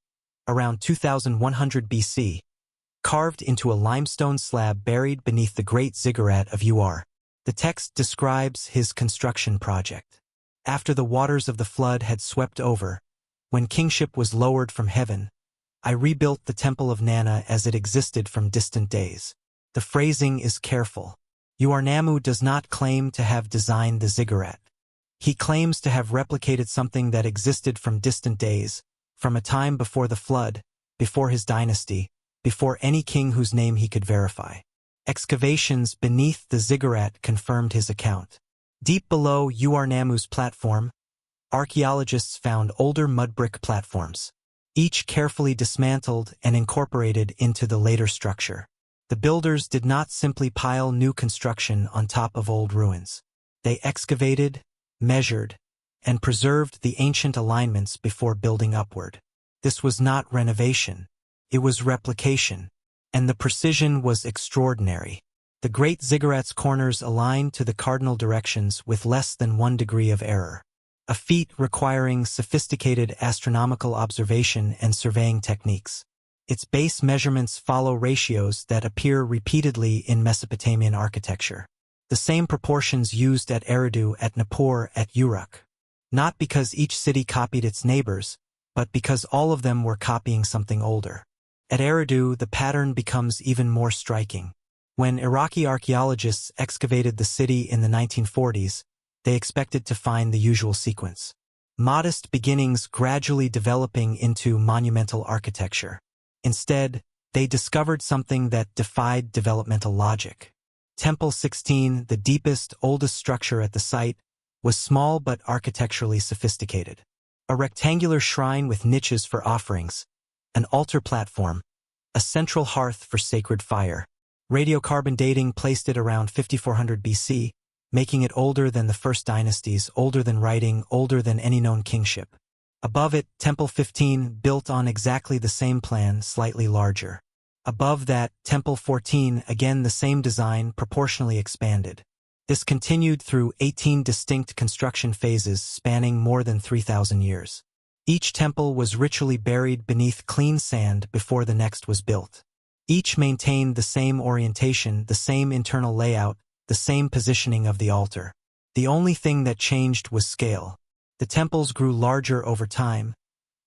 around 2100 BC, carved into a limestone slab buried beneath the great ziggurat of Ur. The text describes his construction project. After the waters of the flood had swept over, when kingship was lowered from heaven, I rebuilt the temple of Nana as it existed from distant days. The phrasing is careful. Ur-Nammu does not claim to have designed the ziggurat. He claims to have replicated something that existed from distant days, from a time before the flood, before his dynasty, before any king whose name he could verify. Excavations beneath the ziggurat confirmed his account. Deep below Ur-Nammu's platform, archaeologists found older mud brick platforms, each carefully dismantled and incorporated into the later structure. The builders did not simply pile new construction on top of old ruins. They excavated, measured, and preserved the ancient alignments before building upward. This was not renovation. It was replication. And the precision was extraordinary. The great ziggurat's corners aligned to the cardinal directions with less than 1 degree of error. A feat requiring sophisticated astronomical observation and surveying techniques. Its base measurements follow ratios that appear repeatedly in Mesopotamian architecture. The same proportions used at Eridu, at Nippur, at Uruk. Not because each city copied its neighbors, but because all of them were copying something older. At Eridu, the pattern becomes even more striking. When Iraqi archaeologists excavated the city in the 1940s, they expected to find the usual sequence. Modest beginnings gradually developing into monumental architecture. Instead, they discovered something that defied developmental logic. Temple 16, the deepest, oldest structure at the site, was small but architecturally sophisticated. A rectangular shrine with niches for offerings, an altar platform, a central hearth for sacred fire. Radiocarbon dating placed it around 5400 BC, making it older than the first dynasties, older than writing, older than any known kingship. Above it, Temple 15, built on exactly the same plan, slightly larger. Above that, Temple 14, again the same design, proportionally expanded. This continued through 18 distinct construction phases spanning more than 3,000 years. Each temple was ritually buried beneath clean sand before the next was built. Each maintained the same orientation, the same internal layout, the same positioning of the altar. The only thing that changed was scale. The temples grew larger over time,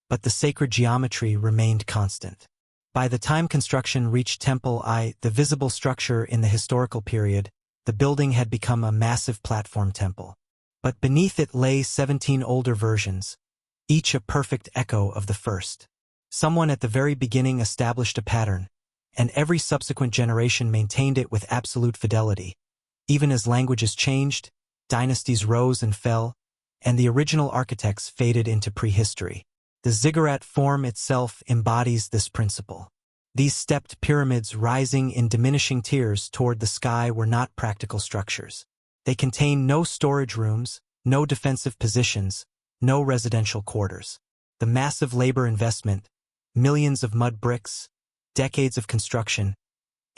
but the sacred geometry remained constant. By the time construction reached Temple I, the visible structure in the historical period, the building had become a massive platform temple. but beneath it lay 17 older versions, each a perfect echo of the first. Someone at the very beginning established a pattern, and every subsequent generation maintained it with absolute fidelity. Even as languages changed, dynasties rose and fell, and the original architects faded into prehistory. The ziggurat form itself embodies this principle. These stepped pyramids rising in diminishing tiers toward the sky were not practical structures. They contained no storage rooms, no defensive positions, no residential quarters. The massive labor investment, millions of mud bricks, decades of construction,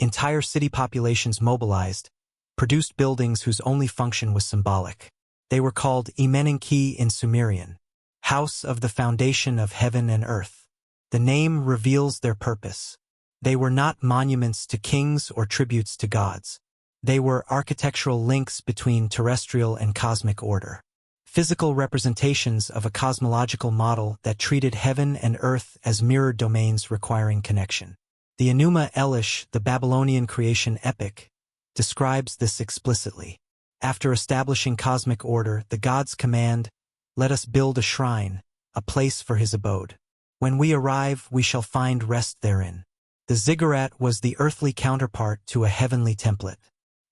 entire city populations mobilized, produced buildings whose only function was symbolic. They were called Anunnaki in Sumerian, house of the foundation of heaven and earth. The name reveals their purpose. They were not monuments to kings or tributes to gods. They were architectural links between terrestrial and cosmic order. Physical representations of a cosmological model that treated heaven and earth as mirrored domains requiring connection. The Enuma Elish, the Babylonian creation epic, describes this explicitly. After establishing cosmic order, the gods command, "Let us build a shrine, a place for his abode. When we arrive, we shall find rest therein." The ziggurat was the earthly counterpart to a heavenly template.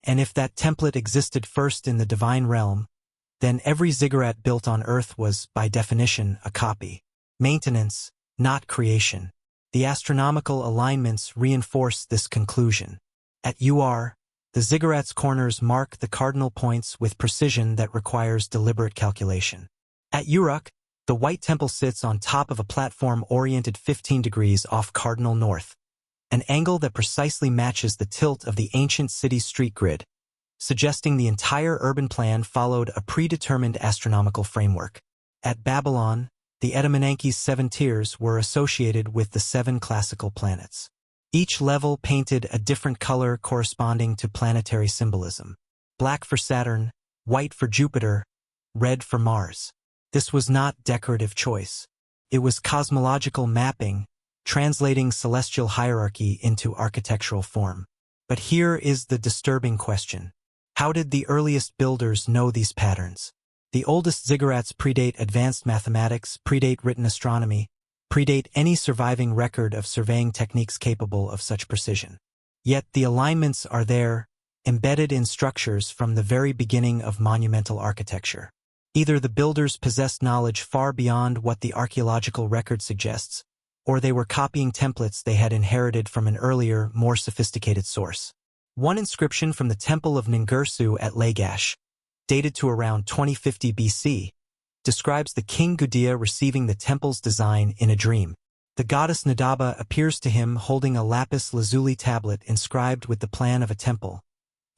And if that template existed first in the divine realm, then every ziggurat built on earth was, by definition, a copy. Maintenance, not creation. The astronomical alignments reinforce this conclusion. At Ur, the ziggurat's corners mark the cardinal points with precision that requires deliberate calculation. At Uruk, the White Temple sits on top of a platform oriented 15 degrees off cardinal north, an angle that precisely matches the tilt of the ancient city's street grid, suggesting the entire urban plan followed a predetermined astronomical framework. At Babylon, the Anunnaki's 7 tiers were associated with the 7 classical planets. Each level painted a different color corresponding to planetary symbolism. Black for Saturn, white for Jupiter, red for Mars. This was not decorative choice. It was cosmological mapping, translating celestial hierarchy into architectural form. But here is the disturbing question. How did the earliest builders know these patterns? The oldest ziggurats predate advanced mathematics, predate written astronomy, predate any surviving record of surveying techniques capable of such precision. Yet the alignments are there, embedded in structures from the very beginning of monumental architecture. Either the builders possessed knowledge far beyond what the archaeological record suggests, or they were copying templates they had inherited from an earlier, more sophisticated source. One inscription from the Temple of Ningirsu at Lagash, dated to around 2050 BC, describes the king Gudea receiving the temple's design in a dream. The goddess Nadaba appears to him holding a lapis lazuli tablet inscribed with the plan of a temple,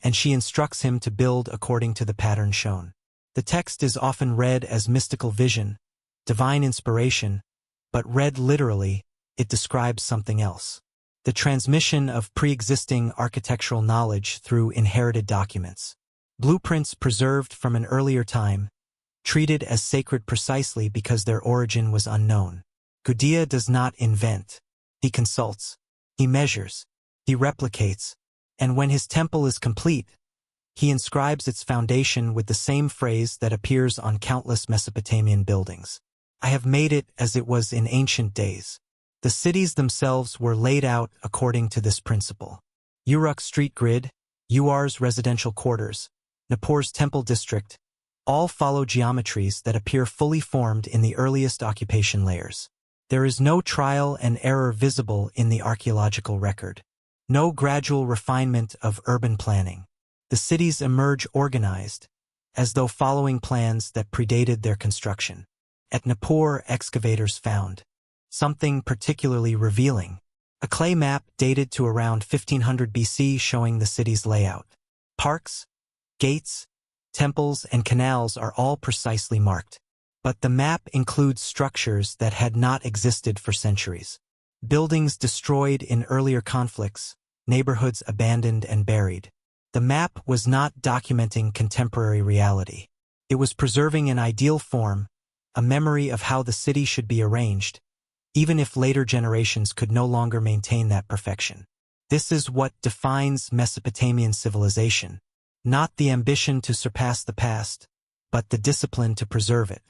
and she instructs him to build according to the pattern shown. The text is often read as mystical vision, divine inspiration, but read literally, it describes something else. The transmission of pre-existing architectural knowledge through inherited documents. Blueprints preserved from an earlier time, treated as sacred precisely because their origin was unknown. Gudea does not invent. He consults. He measures. He replicates. And when his temple is complete, he inscribes its foundation with the same phrase that appears on countless Mesopotamian buildings. "I have made it as it was in ancient days." The cities themselves were laid out according to this principle. Uruk's street grid, Ur's residential quarters, Nippur's temple district, all follow geometries that appear fully formed in the earliest occupation layers. There is no trial and error visible in the archaeological record. No gradual refinement of urban planning. The cities emerge organized, as though following plans that predated their construction. At Nippur, excavators found something particularly revealing. A clay map dated to around 1500 BC showing the city's layout. Parks, gates, temples, and canals are all precisely marked. But the map includes structures that had not existed for centuries. Buildings destroyed in earlier conflicts, neighborhoods abandoned and buried. The map was not documenting contemporary reality. It was preserving an ideal form, a memory of how the city should be arranged, even if later generations could no longer maintain that perfection. This is what defines Mesopotamian civilization, not the ambition to surpass the past, but the discipline to preserve it.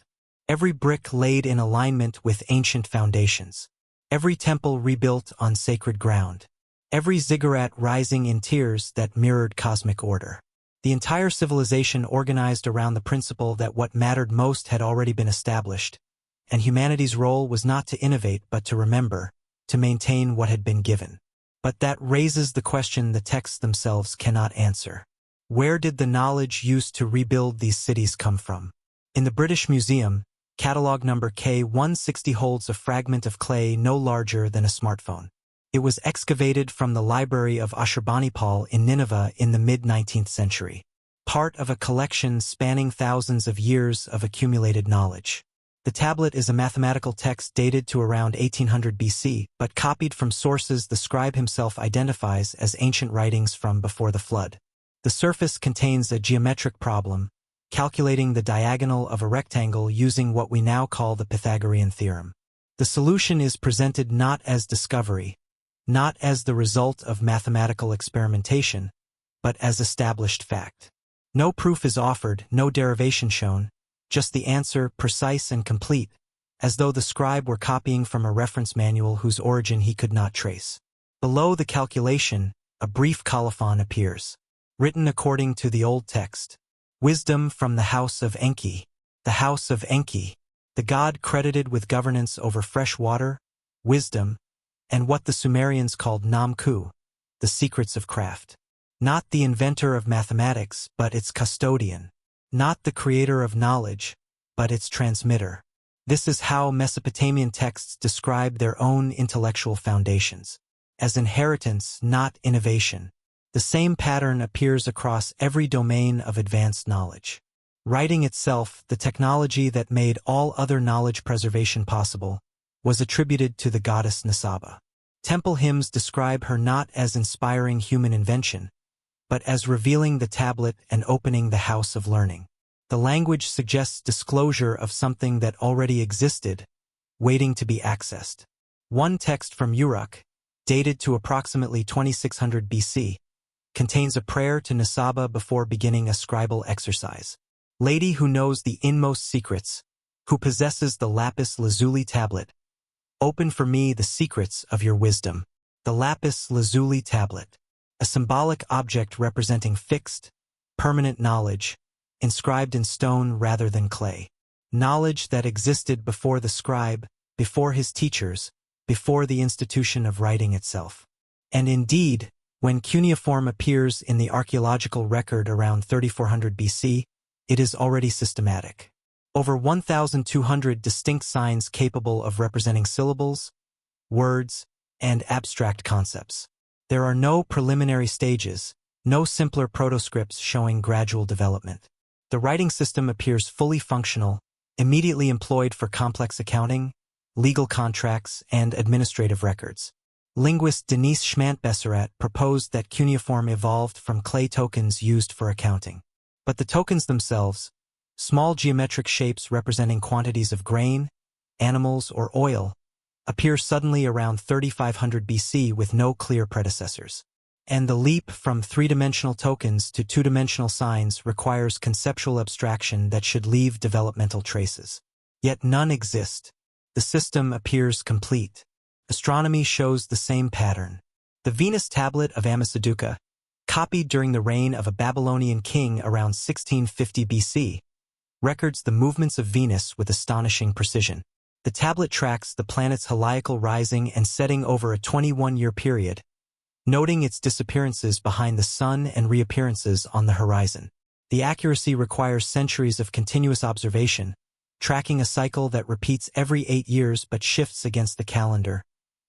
Every brick laid in alignment with ancient foundations. Every temple rebuilt on sacred ground. Every ziggurat rising in tiers that mirrored cosmic order. The entire civilization organized around the principle that what mattered most had already been established, and humanity's role was not to innovate but to remember, to maintain what had been given. But that raises the question the texts themselves cannot answer. Where did the knowledge used to rebuild these cities come from? In the British Museum, catalog number K160 holds a fragment of clay no larger than a smartphone. It was excavated from the library of Ashurbanipal in Nineveh in the mid-19th century, part of a collection spanning thousands of years of accumulated knowledge. The tablet is a mathematical text dated to around 1800 BC, but copied from sources the scribe himself identifies as ancient writings from before the flood. The surface contains a geometric problem, calculating the diagonal of a rectangle using what we now call the Pythagorean theorem. The solution is presented not as discovery, not as the result of mathematical experimentation, but as established fact. No proof is offered, no derivation shown, just the answer, precise and complete, as though the scribe were copying from a reference manual whose origin he could not trace. Below the calculation, a brief colophon appears, written according to the old text. Wisdom from the house of Enki. The house of Enki, the god credited with governance over fresh water, wisdom, and what the Sumerians called Namku, the secrets of craft. Not the inventor of mathematics, but its custodian. Not the creator of knowledge, but its transmitter. This is how Mesopotamian texts describe their own intellectual foundations, as inheritance, not innovation. The same pattern appears across every domain of advanced knowledge. Writing itself, the technology that made all other knowledge preservation possible, was attributed to the goddess Nisaba. Temple hymns describe her not as inspiring human invention, but as revealing the tablet and opening the house of learning. The language suggests disclosure of something that already existed, waiting to be accessed. One text from Uruk, dated to approximately 2600 BC, contains a prayer to Nisaba before beginning a scribal exercise. Lady who knows the inmost secrets, who possesses the lapis lazuli tablet, open for me the secrets of your wisdom. The lapis lazuli tablet, a symbolic object representing fixed, permanent knowledge, inscribed in stone rather than clay. Knowledge that existed before the scribe, before his teachers, before the institution of writing itself. And indeed, when cuneiform appears in the archaeological record around 3400 BC, it is already systematic. Over 1,200 distinct signs capable of representing syllables, words, and abstract concepts. There are no preliminary stages, no simpler protoscripts showing gradual development. The writing system appears fully functional, immediately employed for complex accounting, legal contracts, and administrative records. Linguist Denise Schmant-Besserat proposed that cuneiform evolved from clay tokens used for accounting. But the tokens themselves, small geometric shapes representing quantities of grain, animals, or oil, appear suddenly around 3500 BC with no clear predecessors. And the leap from three-dimensional tokens to two-dimensional signs requires conceptual abstraction that should leave developmental traces. Yet none exist. The system appears complete. Astronomy shows the same pattern. The Venus tablet of Ammisaduqa, copied during the reign of a Babylonian king around 1650 BC, records the movements of Venus with astonishing precision. The tablet tracks the planet's heliacal rising and setting over a 21-year period, noting its disappearances behind the sun and reappearances on the horizon. The accuracy requires centuries of continuous observation, tracking a cycle that repeats every 8 years but shifts against the calendar,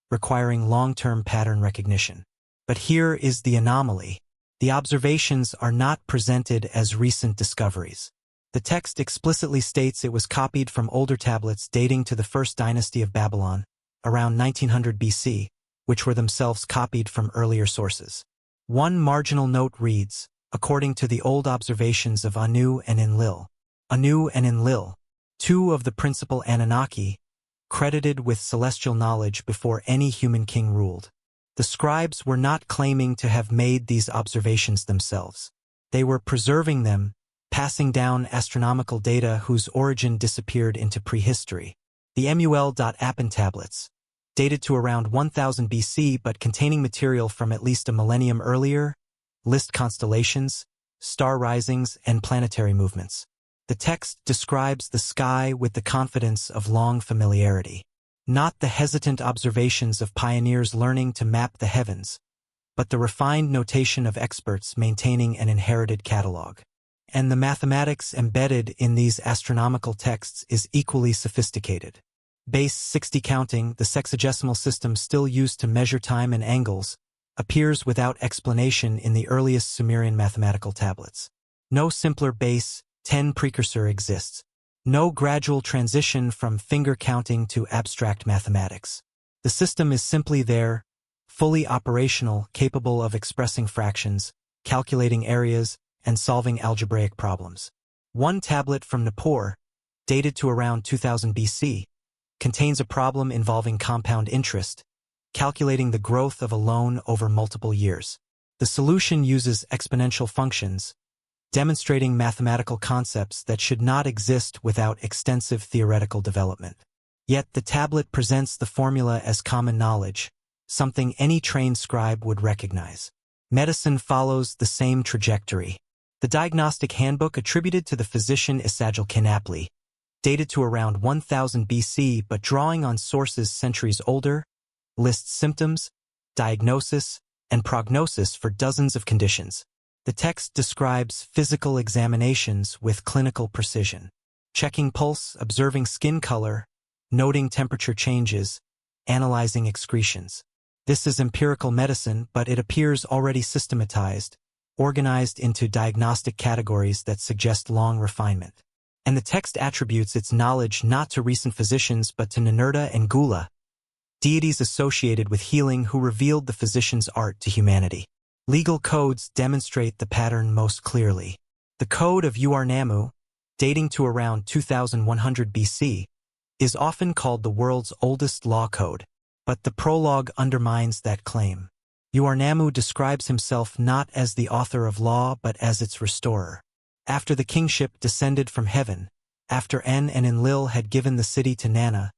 requiring long-term pattern recognition. But here is the anomaly. The observations are not presented as recent discoveries. The text explicitly states it was copied from older tablets dating to the first dynasty of Babylon, around 1900 BC, which were themselves copied from earlier sources. One marginal note reads, according to the old observations of Anu and Enlil. Anu and Enlil, two of the principal Anunnaki, credited with celestial knowledge before any human king ruled. The scribes were not claiming to have made these observations themselves. They were preserving them, passing down astronomical data whose origin disappeared into prehistory. The MUL.Appin tablets, dated to around 1000 BC but containing material from at least a millennium earlier, list constellations, star risings, and planetary movements. The text describes the sky with the confidence of long familiarity, not the hesitant observations of pioneers learning to map the heavens, but the refined notation of experts maintaining an inherited catalog. And the mathematics embedded in these astronomical texts is equally sophisticated. Base 60 counting, the sexagesimal system still used to measure time and angles, appears without explanation in the earliest Sumerian mathematical tablets. No simpler base 10 precursor exists. No gradual transition from finger counting to abstract mathematics. The system is simply there, fully operational, capable of expressing fractions, calculating areas, and solving algebraic problems. One tablet from Nippur, dated to around 2000 BC, contains a problem involving compound interest, calculating the growth of a loan over multiple years. The solution uses exponential functions, demonstrating mathematical concepts that should not exist without extensive theoretical development. Yet the tablet presents the formula as common knowledge, something any trained scribe would recognize. Medicine follows the same trajectory. The diagnostic handbook attributed to the physician Isagil Kinapli, dated to around 1000 BC but drawing on sources centuries older, lists symptoms, diagnosis, and prognosis for dozens of conditions. The text describes physical examinations with clinical precision, checking pulse, observing skin color, noting temperature changes, analyzing excretions. This is empirical medicine, but it appears already systematized, organized into diagnostic categories that suggest long refinement. And the text attributes its knowledge not to recent physicians but to Ninurta and Gula, deities associated with healing who revealed the physician's art to humanity. Legal codes demonstrate the pattern most clearly. The Code of Uarnamu, dating to around 2100 BC, is often called the world's oldest law code, but the prologue undermines that claim. Uarnamu describes himself not as the author of law but as its restorer. After the kingship descended from heaven, after En and Enlil had given the city to Nana,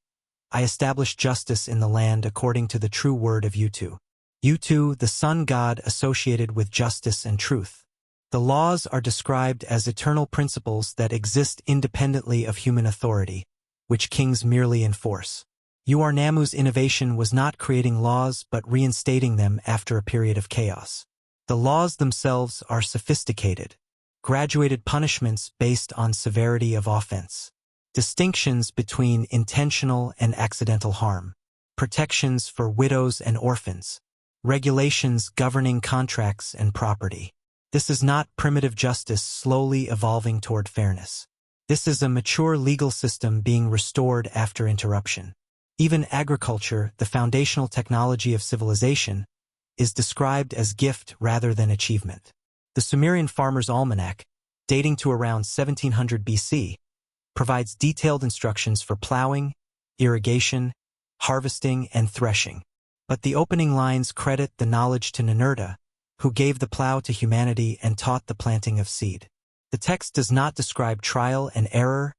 I established justice in the land according to the true word of Utu. Utu, the sun god associated with justice and truth. The laws are described as eternal principles that exist independently of human authority, which kings merely enforce. Uarnamu's innovation was not creating laws but reinstating them after a period of chaos. The laws themselves are sophisticated, graduated punishments based on severity of offense, distinctions between intentional and accidental harm, protections for widows and orphans, regulations governing contracts and property. This is not primitive justice slowly evolving toward fairness. This is a mature legal system being restored after interruption. Even agriculture, the foundational technology of civilization, is described as gift rather than achievement. The Sumerian Farmer's Almanac, dating to around 1700 BC, provides detailed instructions for plowing, irrigation, harvesting, and threshing. But the opening lines credit the knowledge to Ninurta, who gave the plow to humanity and taught the planting of seed. The text does not describe trial and error,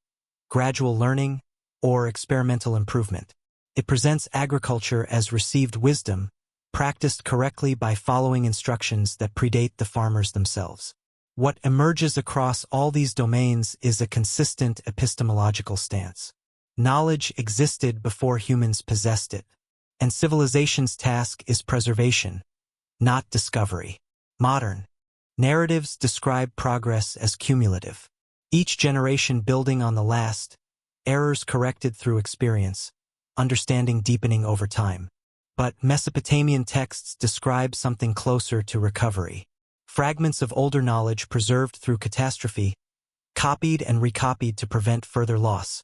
gradual learning, or experimental improvement. It presents agriculture as received wisdom, practiced correctly by following instructions that predate the farmers themselves. What emerges across all these domains is a consistent epistemological stance. Knowledge existed before humans possessed it, and civilization's task is preservation, not discovery. Modern narratives describe progress as cumulative, each generation building on the last, errors corrected through experience, understanding deepening over time. But Mesopotamian texts describe something closer to recovery. Fragments of older knowledge preserved through catastrophe, copied and recopied to prevent further loss,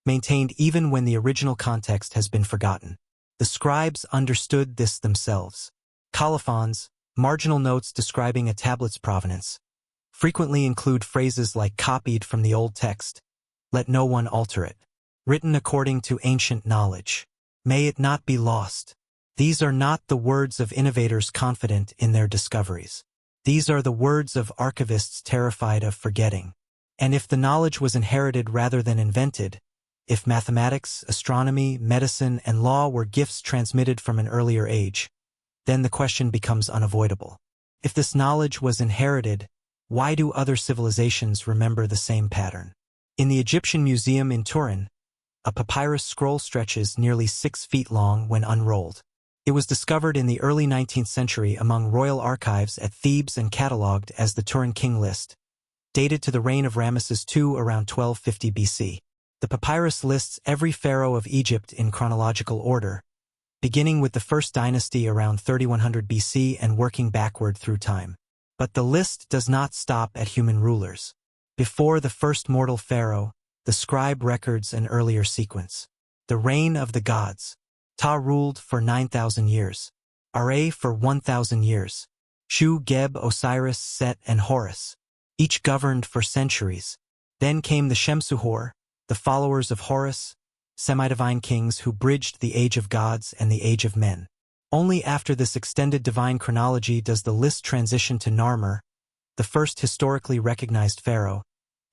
maintained even when the original context has been forgotten. The scribes understood this themselves. Colophons, marginal notes describing a tablet's provenance, frequently include phrases like copied from the old text, let no one alter it, written according to ancient knowledge, may it not be lost. These are not the words of innovators confident in their discoveries. These are the words of archivists terrified of forgetting. And if the knowledge was inherited rather than invented, if mathematics, astronomy, medicine, and law were gifts transmitted from an earlier age, then the question becomes unavoidable. If this knowledge was inherited, why do other civilizations remember the same pattern? In the Egyptian Museum in Turin, a papyrus scroll stretches nearly 6 feet long when unrolled. It was discovered in the early 19th century among royal archives at Thebes and catalogued as the Turin King List, dated to the reign of Ramesses II around 1250 BC. The papyrus lists every pharaoh of Egypt in chronological order, beginning with the first dynasty around 3100 BC and working backward through time. But the list does not stop at human rulers. Before the first mortal pharaoh, the scribe records an earlier sequence. The reign of the gods. Ta ruled for 9,000 years. Ra for 1,000 years. Shu, Geb, Osiris, Set, and Horus. Each governed for centuries. Then came the Shemsuhor, the followers of Horus, semi-divine kings who bridged the age of gods and the age of men. Only after this extended divine chronology does the list transition to Narmer, the first historically recognized pharaoh,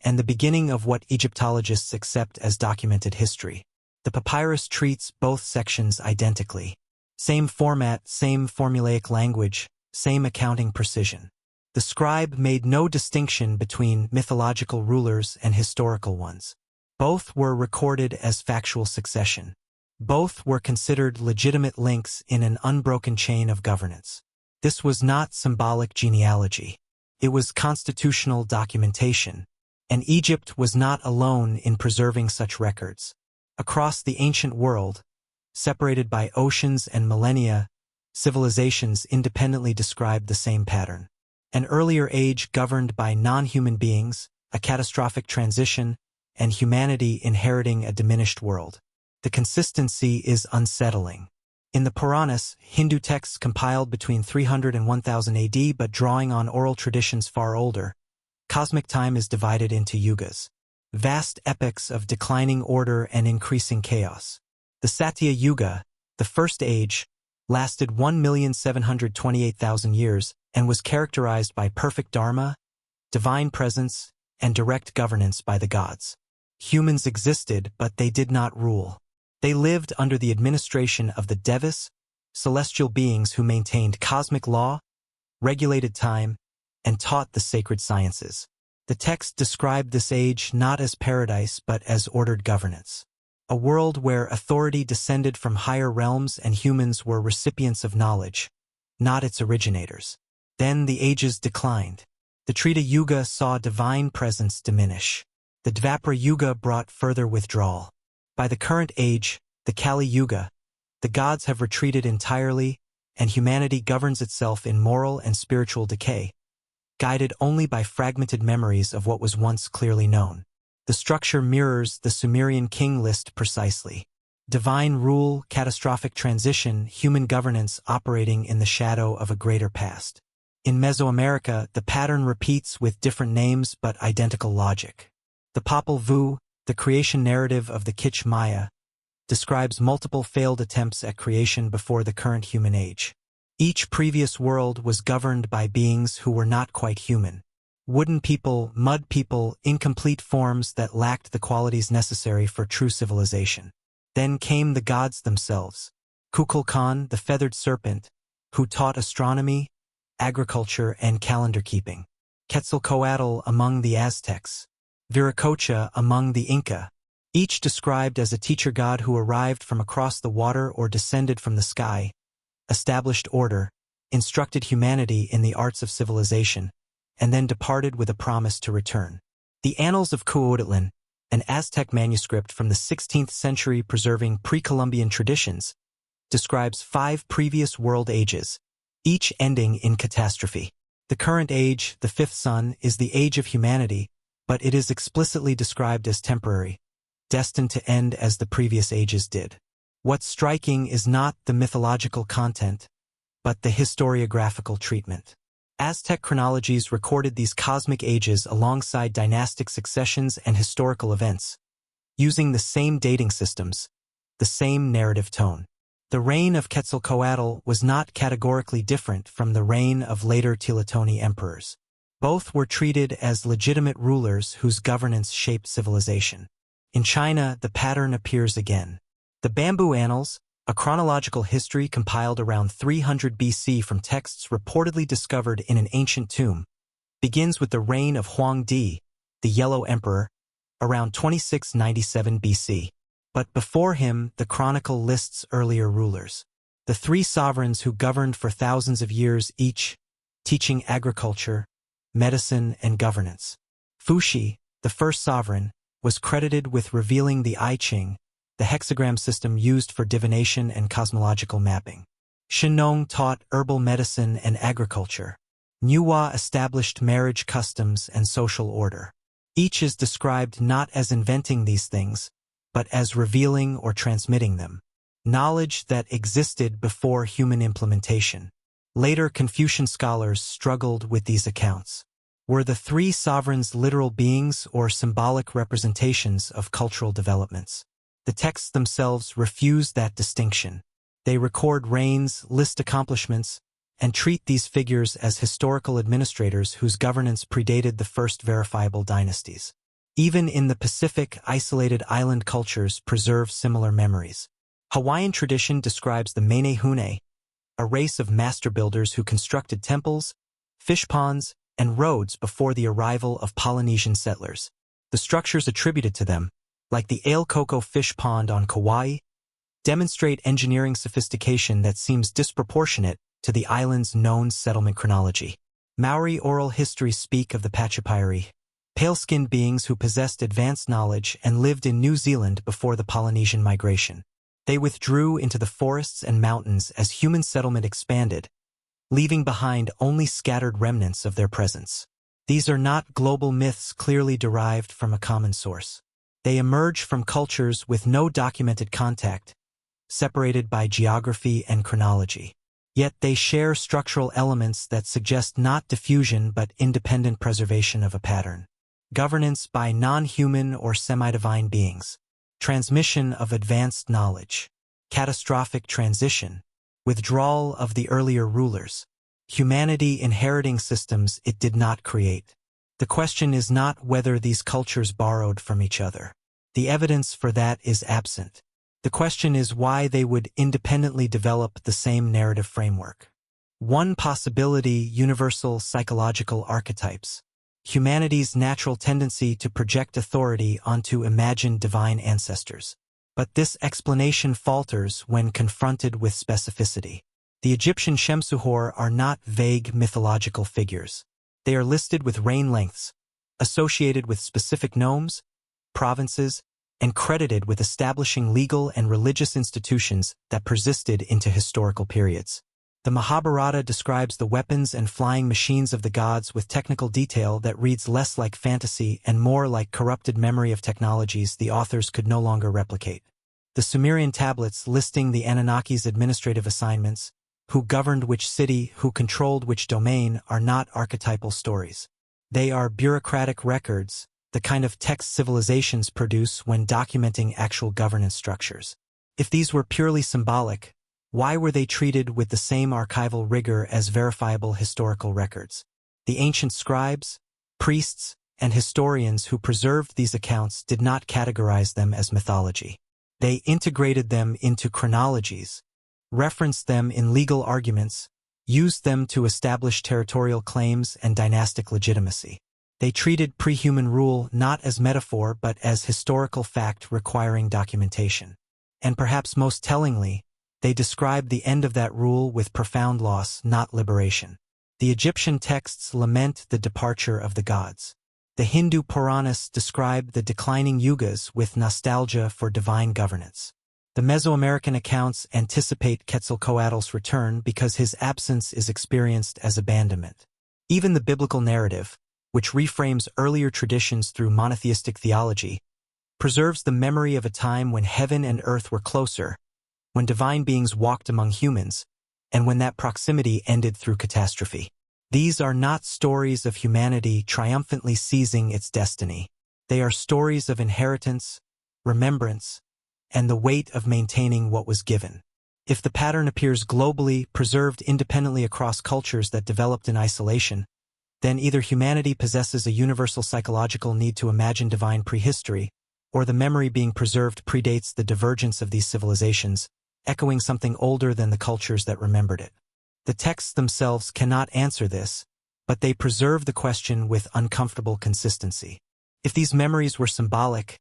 and the beginning of what Egyptologists accept as documented history. The papyrus treats both sections identically. Same format, same formulaic language, same accounting precision. The scribe made no distinction between mythological rulers and historical ones. Both were recorded as factual succession. Both were considered legitimate links in an unbroken chain of governance. This was not symbolic genealogy. It was constitutional documentation, and Egypt was not alone in preserving such records. Across the ancient world, separated by oceans and millennia, civilizations independently described the same pattern. An earlier age governed by non-human beings, a catastrophic transition, and humanity inheriting a diminished world. The consistency is unsettling. In the Puranas, Hindu texts compiled between 300 and 1000 AD but drawing on oral traditions far older, cosmic time is divided into yugas, vast epochs of declining order and increasing chaos. The Satya Yuga, the first age, lasted 1,728,000 years and was characterized by perfect dharma, divine presence, and direct governance by the gods. Humans existed, but they did not rule. They lived under the administration of the Devas, celestial beings who maintained cosmic law, regulated time, and taught the sacred sciences. The text described this age not as paradise but as ordered governance. A world where authority descended from higher realms and humans were recipients of knowledge, not its originators. Then the ages declined. The Treta Yuga saw divine presence diminish. The Dvapara Yuga brought further withdrawal. By the current age, the Kali Yuga, the gods have retreated entirely, and humanity governs itself in moral and spiritual decay, guided only by fragmented memories of what was once clearly known. The structure mirrors the Sumerian king list precisely. Divine rule, catastrophic transition, human governance operating in the shadow of a greater past. In Mesoamerica, the pattern repeats with different names but identical logic. The Popol Vuh, the creation narrative of the Kitch Maya, describes multiple failed attempts at creation before the current human age. Each previous world was governed by beings who were not quite human. Wooden people, mud people, incomplete forms that lacked the qualities necessary for true civilization. Then came the gods themselves. Kukulkan, the feathered serpent, who taught astronomy, agriculture, and calendar keeping. Quetzalcoatl among the Aztecs. Viracocha among the Inca. Each described as a teacher god who arrived from across the water or descended from the sky, established order, instructed humanity in the arts of civilization, and then departed with a promise to return. The Annals of Cuautitlan, an Aztec manuscript from the 16th century preserving pre-Columbian traditions, describes 5 previous world ages, each ending in catastrophe. The current age, the 5th sun, is the age of humanity, but it is explicitly described as temporary, destined to end as the previous ages did. What's striking is not the mythological content, but the historiographical treatment. Aztec chronologies recorded these cosmic ages alongside dynastic successions and historical events, using the same dating systems, the same narrative tone. The reign of Quetzalcoatl was not categorically different from the reign of later Teletoni emperors. Both were treated as legitimate rulers whose governance shaped civilization. In China, the pattern appears again. The Bamboo Annals, a chronological history compiled around 300 BC from texts reportedly discovered in an ancient tomb, begins with the reign of Huang Di, the Yellow Emperor, around 2697 BC. But before him, the chronicle lists earlier rulers. The three sovereigns who governed for thousands of years each, teaching agriculture, medicine, and governance. Fuxi, the first sovereign, was credited with revealing the I Ching, the hexagram system used for divination and cosmological mapping. Shennong taught herbal medicine and agriculture. Nuwa established marriage customs and social order. Each is described not as inventing these things, but as revealing or transmitting them. Knowledge that existed before human implementation. Later Confucian scholars struggled with these accounts. Were the three sovereigns literal beings or symbolic representations of cultural developments? The texts themselves refuse that distinction. They record reigns, list accomplishments, and treat these figures as historical administrators whose governance predated the first verifiable dynasties. Even in the Pacific, isolated island cultures preserve similar memories. Hawaiian tradition describes the Menehune, a race of master builders who constructed temples, fish ponds, and roads before the arrival of Polynesian settlers. The structures attributed to them, like the Ailkoko fish pond on Kauai, demonstrate engineering sophistication that seems disproportionate to the island's known settlement chronology. Maori oral histories speak of the Pachapiri, pale-skinned beings who possessed advanced knowledge and lived in New Zealand before the Polynesian migration. They withdrew into the forests and mountains as human settlement expanded, leaving behind only scattered remnants of their presence. These are not global myths clearly derived from a common source. They emerge from cultures with no documented contact, separated by geography and chronology. Yet they share structural elements that suggest not diffusion but independent preservation of a pattern. Governance by non-human or semi-divine beings. Transmission of advanced knowledge. Catastrophic transition. Withdrawal of the earlier rulers. Humanity inheriting systems it did not create. The question is not whether these cultures borrowed from each other. The evidence for that is absent. The question is why they would independently develop the same narrative framework. One possibility: universal psychological archetypes. Humanity's natural tendency to project authority onto imagined divine ancestors. But this explanation falters when confronted with specificity. The Egyptian Shemsuhor are not vague mythological figures. They are listed with reign lengths, associated with specific nomes, provinces, and credited with establishing legal and religious institutions that persisted into historical periods. The Mahabharata describes the weapons and flying machines of the gods with technical detail that reads less like fantasy and more like corrupted memory of technologies the authors could no longer replicate. The Sumerian tablets listing the Anunnaki's administrative assignments, who governed which city, who controlled which domain, are not archetypal stories. They are bureaucratic records, the kind of text civilizations produce when documenting actual governance structures. If these were purely symbolic, why were they treated with the same archival rigor as verifiable historical records? The ancient scribes, priests, and historians who preserved these accounts did not categorize them as mythology. They integrated them into chronologies, referenced them in legal arguments, used them to establish territorial claims and dynastic legitimacy. They treated pre-human rule not as metaphor but as historical fact requiring documentation. And perhaps most tellingly, they described the end of that rule with profound loss, not liberation. The Egyptian texts lament the departure of the gods. The Hindu Puranas describe the declining yugas with nostalgia for divine governance. The Mesoamerican accounts anticipate Quetzalcoatl's return because his absence is experienced as abandonment. Even the biblical narrative, which reframes earlier traditions through monotheistic theology, preserves the memory of a time when heaven and earth were closer, when divine beings walked among humans, and when that proximity ended through catastrophe. These are not stories of humanity triumphantly seizing its destiny. They are stories of inheritance, remembrance, and the weight of maintaining what was given. If the pattern appears globally, preserved independently across cultures that developed in isolation, then either humanity possesses a universal psychological need to imagine divine prehistory, or the memory being preserved predates the divergence of these civilizations, echoing something older than the cultures that remembered it. The texts themselves cannot answer this, but they preserve the question with uncomfortable consistency. If these memories were symbolic,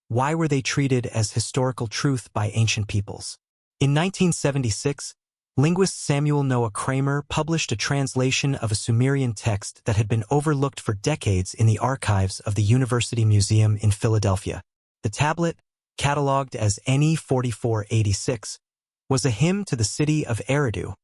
why were they treated as historical truth by ancient peoples? In 1976, linguist Samuel Noah Kramer published a translation of a Sumerian text that had been overlooked for decades in the archives of the University Museum in Philadelphia. The tablet, catalogued as NE 4486, was a hymn to the city of Eridu,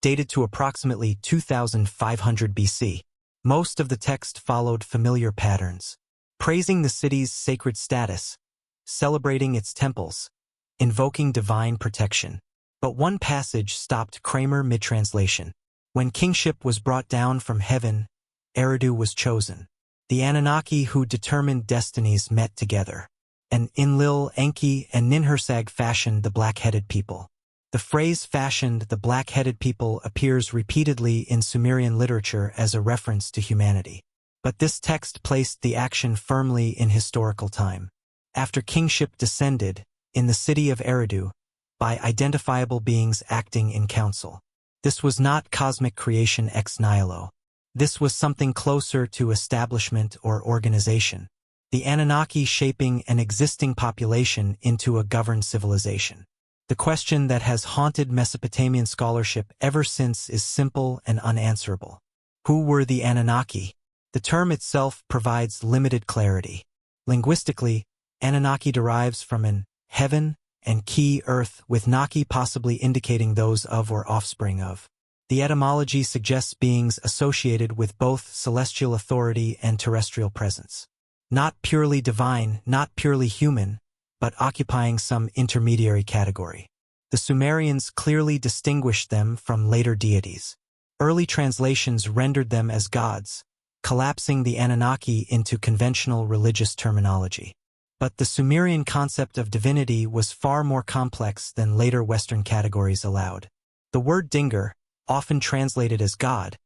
dated to approximately 2500 BC. Most of the text followed familiar patterns, praising the city's sacred status, celebrating its temples, invoking divine protection. But one passage stopped Kramer mid-translation. When kingship was brought down from heaven, Eridu was chosen. The Anunnaki who determined destinies met together. And Enlil, Enki, and Ninhursag fashioned the black-headed people. The phrase fashioned the black-headed people appears repeatedly in Sumerian literature as a reference to humanity. But this text placed the action firmly in historical time. After kingship descended, in the city of Eridu, by identifiable beings acting in council. This was not cosmic creation ex nihilo. This was something closer to establishment or organization. The Anunnaki shaping an existing population into a governed civilization. The question that has haunted Mesopotamian scholarship ever since is simple and unanswerable. Who were the Anunnaki? The term itself provides limited clarity. Linguistically, Anunnaki derives from an heaven and ki earth, with Naki possibly indicating those of or offspring of. The etymology suggests beings associated with both celestial authority and terrestrial presence. Not purely divine, not purely human, but occupying some intermediary category. The Sumerians clearly distinguished them from later deities. Early translations rendered them as gods, collapsing the Anunnaki into conventional religious terminology. But the Sumerian concept of divinity was far more complex than later Western categories allowed. The word dinger, often translated as God,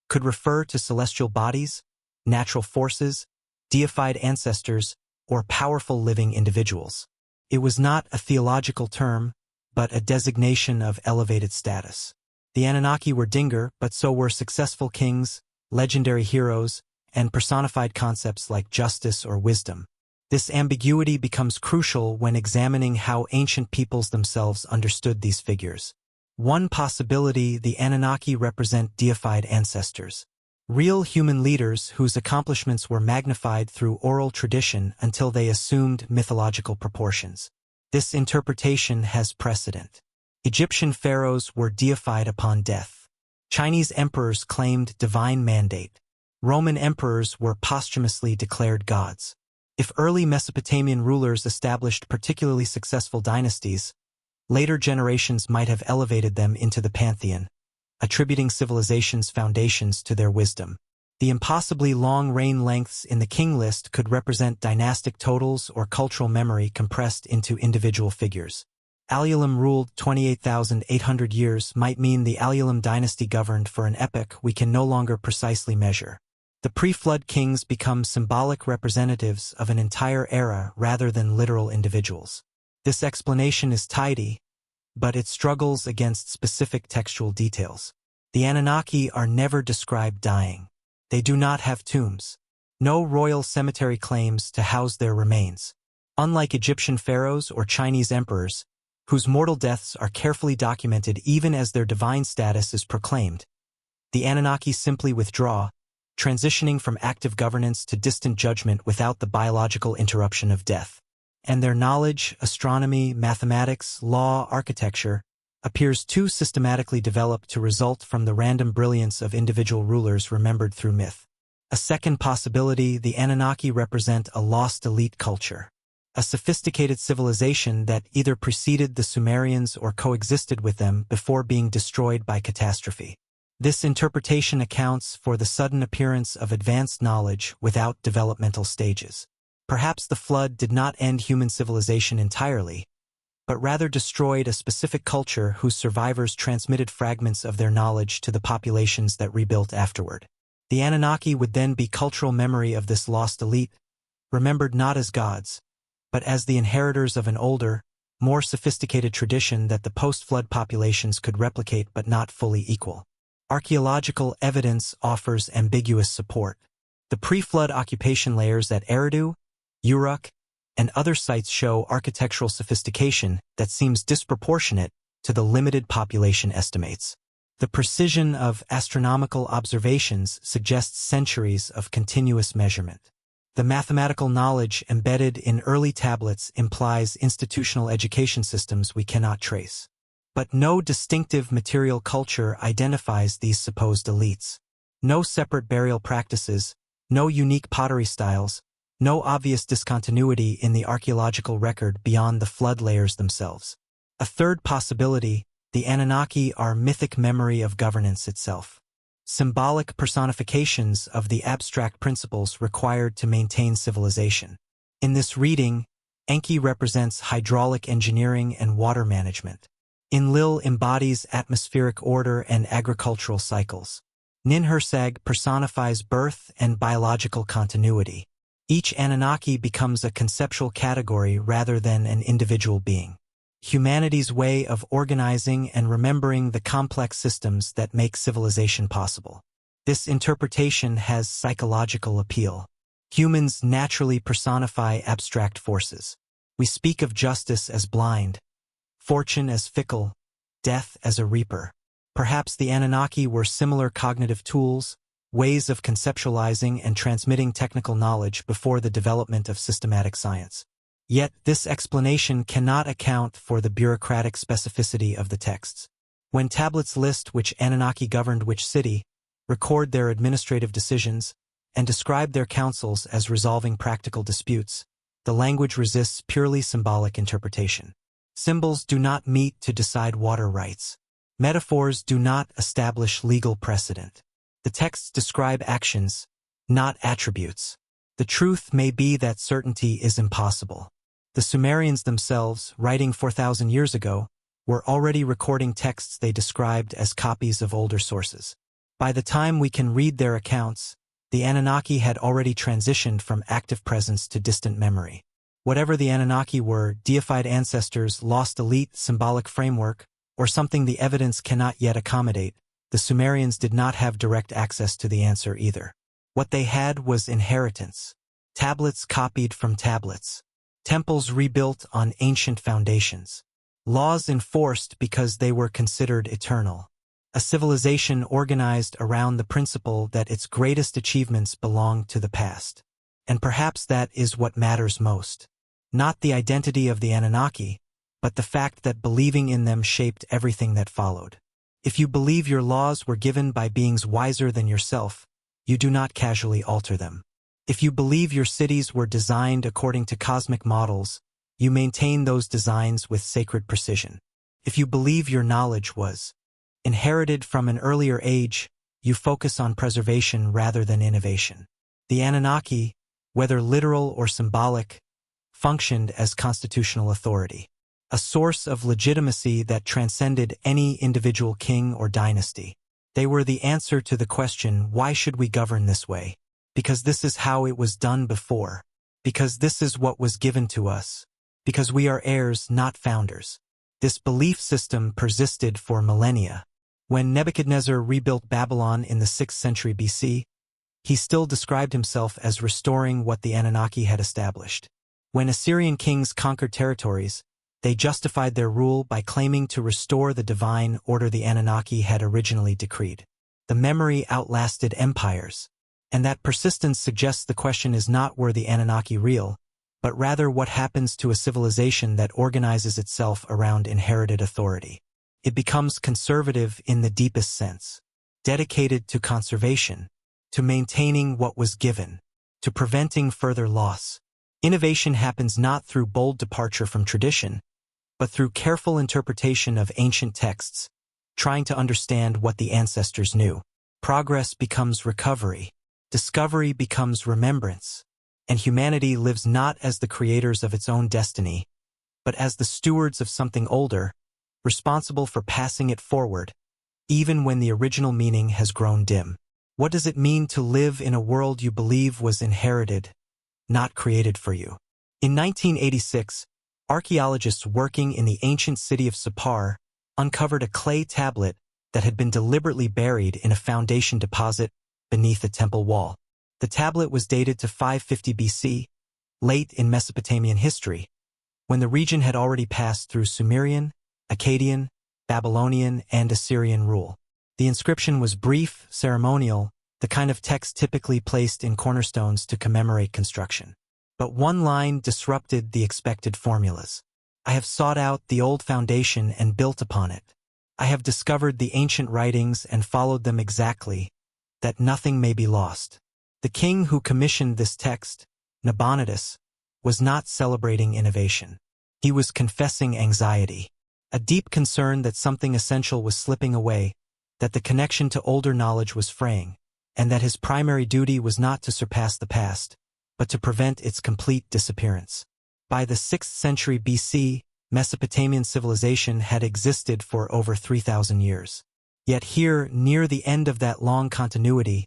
could refer to celestial bodies, natural forces, deified ancestors, or powerful living individuals. It was not a theological term, but a designation of elevated status. The Anunnaki were dinger, but so were successful kings, legendary heroes, and personified concepts like justice or wisdom. This ambiguity becomes crucial when examining how ancient peoples themselves understood these figures. One possibility: the Anunnaki represent deified ancestors. Real human leaders whose accomplishments were magnified through oral tradition until they assumed mythological proportions. This interpretation has precedent. Egyptian pharaohs were deified upon death. Chinese emperors claimed divine mandate. Roman emperors were posthumously declared gods. If early Mesopotamian rulers established particularly successful dynasties, later generations might have elevated them into the pantheon, attributing civilization's foundations to their wisdom. The impossibly long reign lengths in the king list could represent dynastic totals or cultural memory compressed into individual figures. Alulaim ruled 28,800 years might mean the Alulaim dynasty governed for an epoch we can no longer precisely measure. The pre-flood kings become symbolic representatives of an entire era rather than literal individuals. This explanation is tidy, but it struggles against specific textual details. The Anunnaki are never described dying. They do not have tombs. No royal cemetery claims to house their remains. Unlike Egyptian pharaohs or Chinese emperors, whose mortal deaths are carefully documented even as their divine status is proclaimed, the Anunnaki simply withdraw, transitioning from active governance to distant judgment without the biological interruption of death. And their knowledge, astronomy, mathematics, law, architecture, appears too systematically developed to result from the random brilliance of individual rulers remembered through myth. A second possibility: the Anunnaki represent a lost elite culture. A sophisticated civilization that either preceded the Sumerians or coexisted with them before being destroyed by catastrophe. This interpretation accounts for the sudden appearance of advanced knowledge without developmental stages. Perhaps the flood did not end human civilization entirely, but rather destroyed a specific culture whose survivors transmitted fragments of their knowledge to the populations that rebuilt afterward. The Anunnaki would then be cultural memory of this lost elite, remembered not as gods, but as the inheritors of an older, more sophisticated tradition that the post-flood populations could replicate but not fully equal. Archaeological evidence offers ambiguous support. The pre-flood occupation layers at Eridu, Uruk, and other sites show architectural sophistication that seems disproportionate to the limited population estimates. The precision of astronomical observations suggests centuries of continuous measurement. The mathematical knowledge embedded in early tablets implies institutional education systems we cannot trace. But no distinctive material culture identifies these supposed elites. No separate burial practices, no unique pottery styles, no obvious discontinuity in the archaeological record beyond the flood layers themselves. A third possibility, the Anunnaki are mythic memory of governance itself. Symbolic personifications of the abstract principles required to maintain civilization. In this reading, Enki represents hydraulic engineering and water management. Enlil embodies atmospheric order and agricultural cycles. Ninhursag personifies birth and biological continuity. Each Anunnaki becomes a conceptual category rather than an individual being. Humanity's way of organizing and remembering the complex systems that make civilization possible. This interpretation has psychological appeal. Humans naturally personify abstract forces. We speak of justice as blind, fortune as fickle, death as a reaper. Perhaps the Anunnaki were similar cognitive tools, ways of conceptualizing and transmitting technical knowledge before the development of systematic science. Yet this explanation cannot account for the bureaucratic specificity of the texts. When tablets list which Anunnaki governed which city, record their administrative decisions, and describe their councils as resolving practical disputes, the language resists purely symbolic interpretation. Symbols do not meet to decide water rights. Metaphors do not establish legal precedent. The texts describe actions, not attributes. The truth may be that certainty is impossible. The Sumerians themselves, writing 4,000 years ago, were already recording texts they described as copies of older sources. By the time we can read their accounts, the Anunnaki had already transitioned from active presence to distant memory. Whatever the Anunnaki were, deified ancestors, lost elite, symbolic framework, or something the evidence cannot yet accommodate, the Sumerians did not have direct access to the answer either. What they had was inheritance. Tablets copied from tablets. Temples rebuilt on ancient foundations. Laws enforced because they were considered eternal. A civilization organized around the principle that its greatest achievements belong to the past. And perhaps that is what matters most. Not the identity of the Anunnaki, but the fact that believing in them shaped everything that followed. If you believe your laws were given by beings wiser than yourself, you do not casually alter them. If you believe your cities were designed according to cosmic models, you maintain those designs with sacred precision. If you believe your knowledge was inherited from an earlier age, you focus on preservation rather than innovation. The Anunnaki, whether literal or symbolic, functioned as constitutional authority, a source of legitimacy that transcended any individual king or dynasty. They were the answer to the question, why should we govern this way? Because this is how it was done before. Because this is what was given to us. Because we are heirs, not founders. This belief system persisted for millennia. When Nebuchadnezzar rebuilt Babylon in the 6th century BC, he still described himself as restoring what the Anunnaki had established. When Assyrian kings conquered territories, they justified their rule by claiming to restore the divine order the Anunnaki had originally decreed. The memory outlasted empires. And that persistence suggests the question is not were the Anunnaki real, but rather what happens to a civilization that organizes itself around inherited authority. It becomes conservative in the deepest sense, dedicated to conservation, to maintaining what was given, to preventing further loss. Innovation happens not through bold departure from tradition, but through careful interpretation of ancient texts, trying to understand what the ancestors knew. Progress becomes recovery. Discovery becomes remembrance, and humanity lives not as the creators of its own destiny, but as the stewards of something older, responsible for passing it forward, even when the original meaning has grown dim. What does it mean to live in a world you believe was inherited, not created for you? In 1986, archaeologists working in the ancient city of Sippar uncovered a clay tablet that had been deliberately buried in a foundation deposit beneath a temple wall. The tablet was dated to 550 BC, late in Mesopotamian history, when the region had already passed through Sumerian, Akkadian, Babylonian, and Assyrian rule. The inscription was brief, ceremonial, the kind of text typically placed in cornerstones to commemorate construction. But one line disrupted the expected formulas. I have sought out the old foundation and built upon it. I have discovered the ancient writings and followed them exactly, that nothing may be lost. The king who commissioned this text, Nabonidus, was not celebrating innovation. He was confessing anxiety, a deep concern that something essential was slipping away, that the connection to older knowledge was fraying, and that his primary duty was not to surpass the past, but to prevent its complete disappearance. By the 6th century BC, Mesopotamian civilization had existed for over 3,000 years. Yet here, near the end of that long continuity,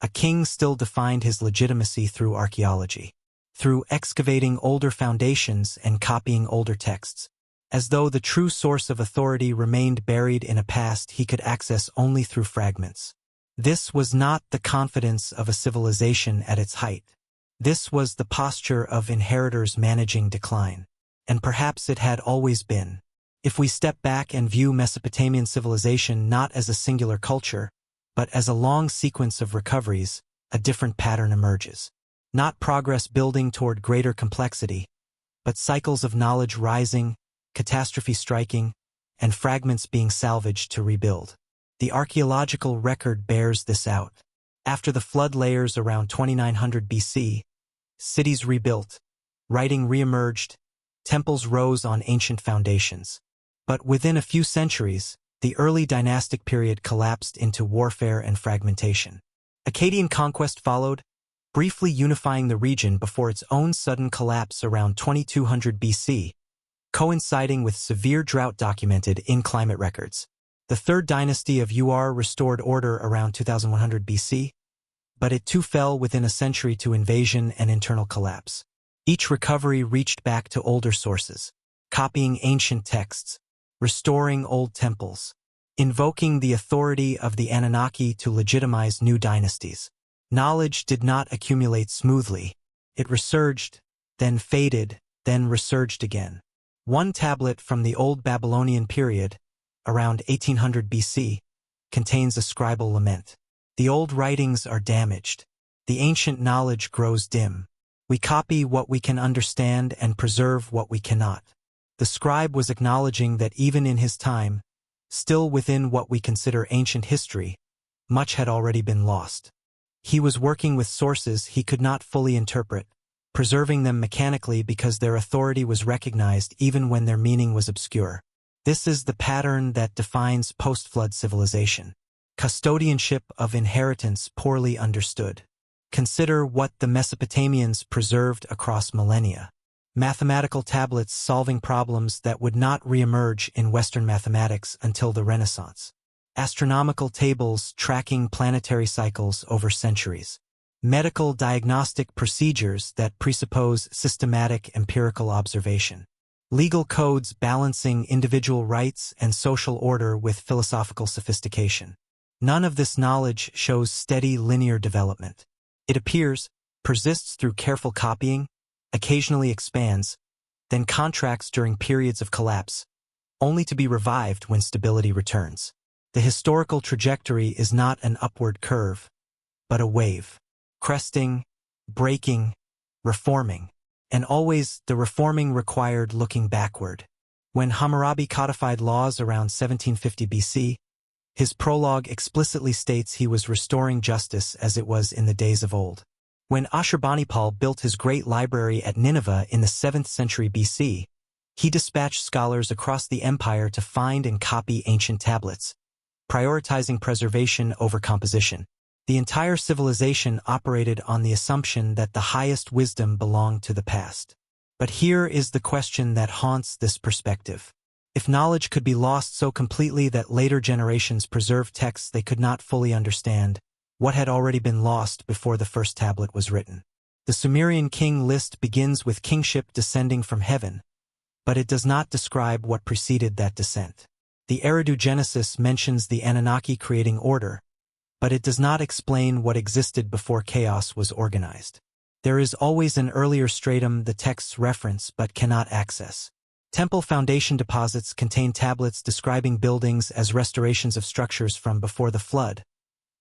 a king still defined his legitimacy through archaeology, through excavating older foundations and copying older texts, as though the true source of authority remained buried in a past he could access only through fragments. This was not the confidence of a civilization at its height. This was the posture of inheritors managing decline. And perhaps it had always been. If we step back and view Mesopotamian civilization not as a singular culture, but as a long sequence of recoveries, a different pattern emerges. Not progress building toward greater complexity, but cycles of knowledge rising, catastrophe striking, and fragments being salvaged to rebuild. The archaeological record bears this out. After the flood layers around 2900 BC, cities rebuilt, writing reemerged, temples rose on ancient foundations. But within a few centuries, the early dynastic period collapsed into warfare and fragmentation. Akkadian conquest followed, briefly unifying the region before its own sudden collapse around 2200 BC, coinciding with severe drought documented in climate records. The third dynasty of Ur restored order around 2100 BC, but it too fell within a century to invasion and internal collapse. Each recovery reached back to older sources, copying ancient texts, restoring old temples, invoking the authority of the Anunnaki to legitimize new dynasties. Knowledge did not accumulate smoothly. It resurged, then faded, then resurged again. One tablet from the Old Babylonian period, around 1800 BC, contains a scribal lament. The old writings are damaged. The ancient knowledge grows dim. We copy what we can understand and preserve what we cannot. The scribe was acknowledging that even in his time, still within what we consider ancient history, much had already been lost. He was working with sources he could not fully interpret, preserving them mechanically because their authority was recognized even when their meaning was obscure. This is the pattern that defines post-flood civilization. Custodianship of inheritance poorly understood. Consider what the Mesopotamians preserved across millennia. Mathematical tablets solving problems that would not reemerge in Western mathematics until the Renaissance. Astronomical tables tracking planetary cycles over centuries. Medical diagnostic procedures that presuppose systematic empirical observation. Legal codes balancing individual rights and social order with philosophical sophistication. None of this knowledge shows steady linear development. It appears, persists through careful copying, occasionally expands, then contracts during periods of collapse, only to be revived when stability returns. The historical trajectory is not an upward curve, but a wave. Cresting, breaking, reforming. And always, the reforming required looking backward. When Hammurabi codified laws around 1750 BC, his prologue explicitly states he was restoring justice as it was in the days of old. When Ashurbanipal built his great library at Nineveh in the 7th century BC, he dispatched scholars across the empire to find and copy ancient tablets, prioritizing preservation over composition. The entire civilization operated on the assumption that the highest wisdom belonged to the past. But here is the question that haunts this perspective. If knowledge could be lost so completely that later generations preserved texts they could not fully understand, what had already been lost before the first tablet was written. The Sumerian king list begins with kingship descending from heaven, but it does not describe what preceded that descent. The Eridu Genesis mentions the Anunnaki creating order, but it does not explain what existed before chaos was organized. There is always an earlier stratum the texts reference but cannot access. Temple foundation deposits contain tablets describing buildings as restorations of structures from before the flood,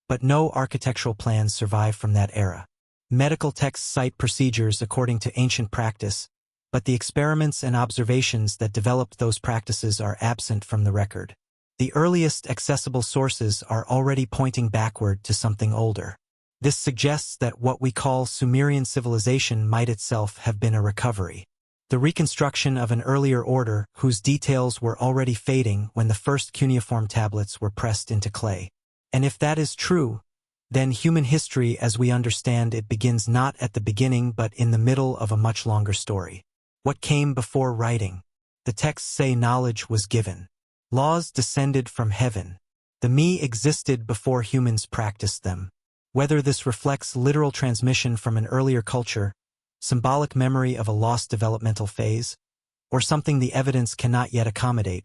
but no architectural plans survive from that era. Medical texts cite procedures according to ancient practice, but the experiments and observations that developed those practices are absent from the record. The earliest accessible sources are already pointing backward to something older. This suggests that what we call Sumerian civilization might itself have been a recovery. The reconstruction of an earlier order whose details were already fading when the first cuneiform tablets were pressed into clay. And if that is true, then human history as we understand it begins not at the beginning but in the middle of a much longer story. What came before writing? The texts say knowledge was given. Laws descended from heaven. The me existed before humans practiced them. Whether this reflects literal transmission from an earlier culture, symbolic memory of a lost developmental phase, or something the evidence cannot yet accommodate,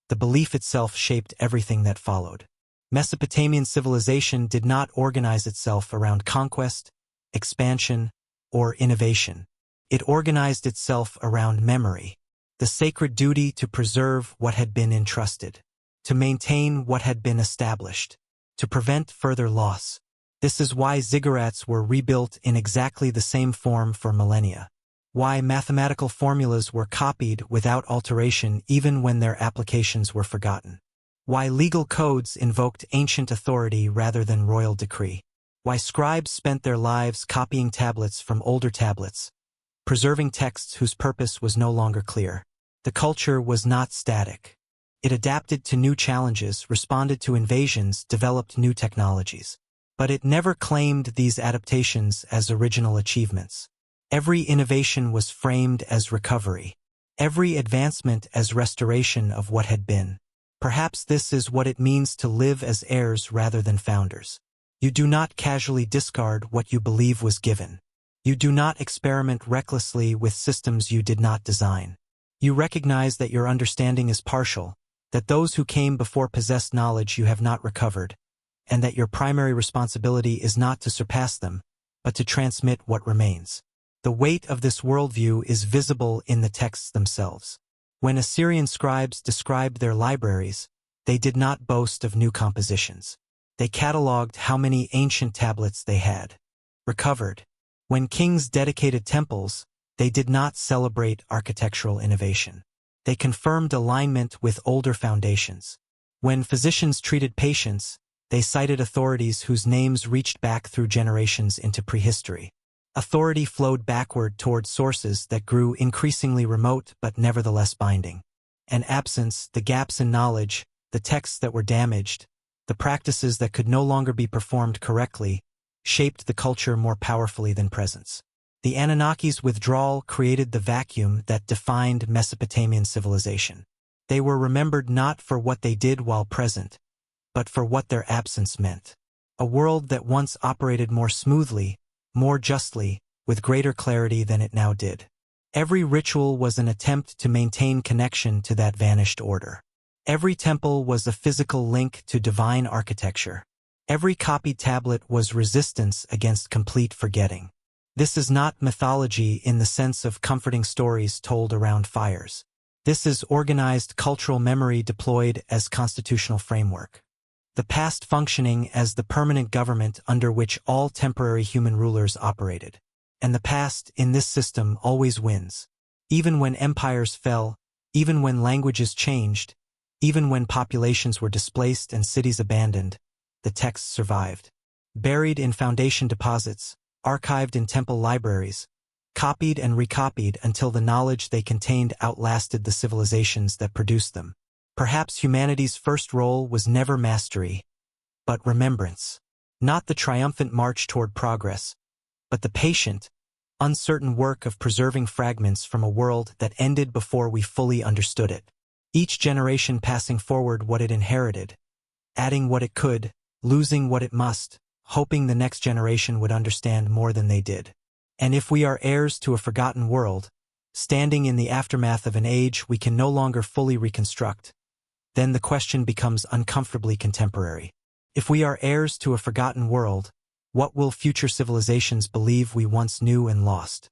the belief itself shaped everything that followed. Mesopotamian civilization did not organize itself around conquest, expansion, or innovation. It organized itself around memory, the sacred duty to preserve what had been entrusted, to maintain what had been established, to prevent further loss. This is why ziggurats were rebuilt in exactly the same form for millennia, why mathematical formulas were copied without alteration even when their applications were forgotten, why legal codes invoked ancient authority rather than royal decree, why scribes spent their lives copying tablets from older tablets, preserving texts whose purpose was no longer clear. The culture was not static. It adapted to new challenges, responded to invasions, developed new technologies. But it never claimed these adaptations as original achievements. Every innovation was framed as recovery. Every advancement as restoration of what had been. Perhaps this is what it means to live as heirs rather than founders. You do not casually discard what you believe was given. You do not experiment recklessly with systems you did not design. You recognize that your understanding is partial, that those who came before possessed knowledge you have not recovered, and that your primary responsibility is not to surpass them, but to transmit what remains. The weight of this worldview is visible in the texts themselves. When Assyrian scribes described their libraries, they did not boast of new compositions. They catalogued how many ancient tablets they had recovered. When kings dedicated temples, they did not celebrate architectural innovation. They confirmed alignment with older foundations. When physicians treated patients, they cited authorities whose names reached back through generations into prehistory. Authority flowed backward toward sources that grew increasingly remote but nevertheless binding. And absence, the gaps in knowledge, the texts that were damaged, the practices that could no longer be performed correctly, shaped the culture more powerfully than presence. The Anunnaki's withdrawal created the vacuum that defined Mesopotamian civilization. They were remembered not for what they did while present, but for what their absence meant. A world that once operated more smoothly, more justly, with greater clarity than it now did. Every ritual was an attempt to maintain connection to that vanished order. Every temple was a physical link to divine architecture. Every copied tablet was resistance against complete forgetting. This is not mythology in the sense of comforting stories told around fires. This is organized cultural memory deployed as constitutional framework. The past functioning as the permanent government under which all temporary human rulers operated. And the past, in this system, always wins. Even when empires fell, even when languages changed, even when populations were displaced and cities abandoned, the texts survived. Buried in foundation deposits, archived in temple libraries, copied and recopied until the knowledge they contained outlasted the civilizations that produced them. Perhaps humanity's first role was never mastery, but remembrance. Not the triumphant march toward progress, but the patient, uncertain work of preserving fragments from a world that ended before we fully understood it. Each generation passing forward what it inherited, adding what it could, losing what it must, hoping the next generation would understand more than they did. And if we are heirs to a forgotten world, standing in the aftermath of an age we can no longer fully reconstruct, then the question becomes uncomfortably contemporary. If we are heirs to a forgotten world, what will future civilizations believe we once knew and lost?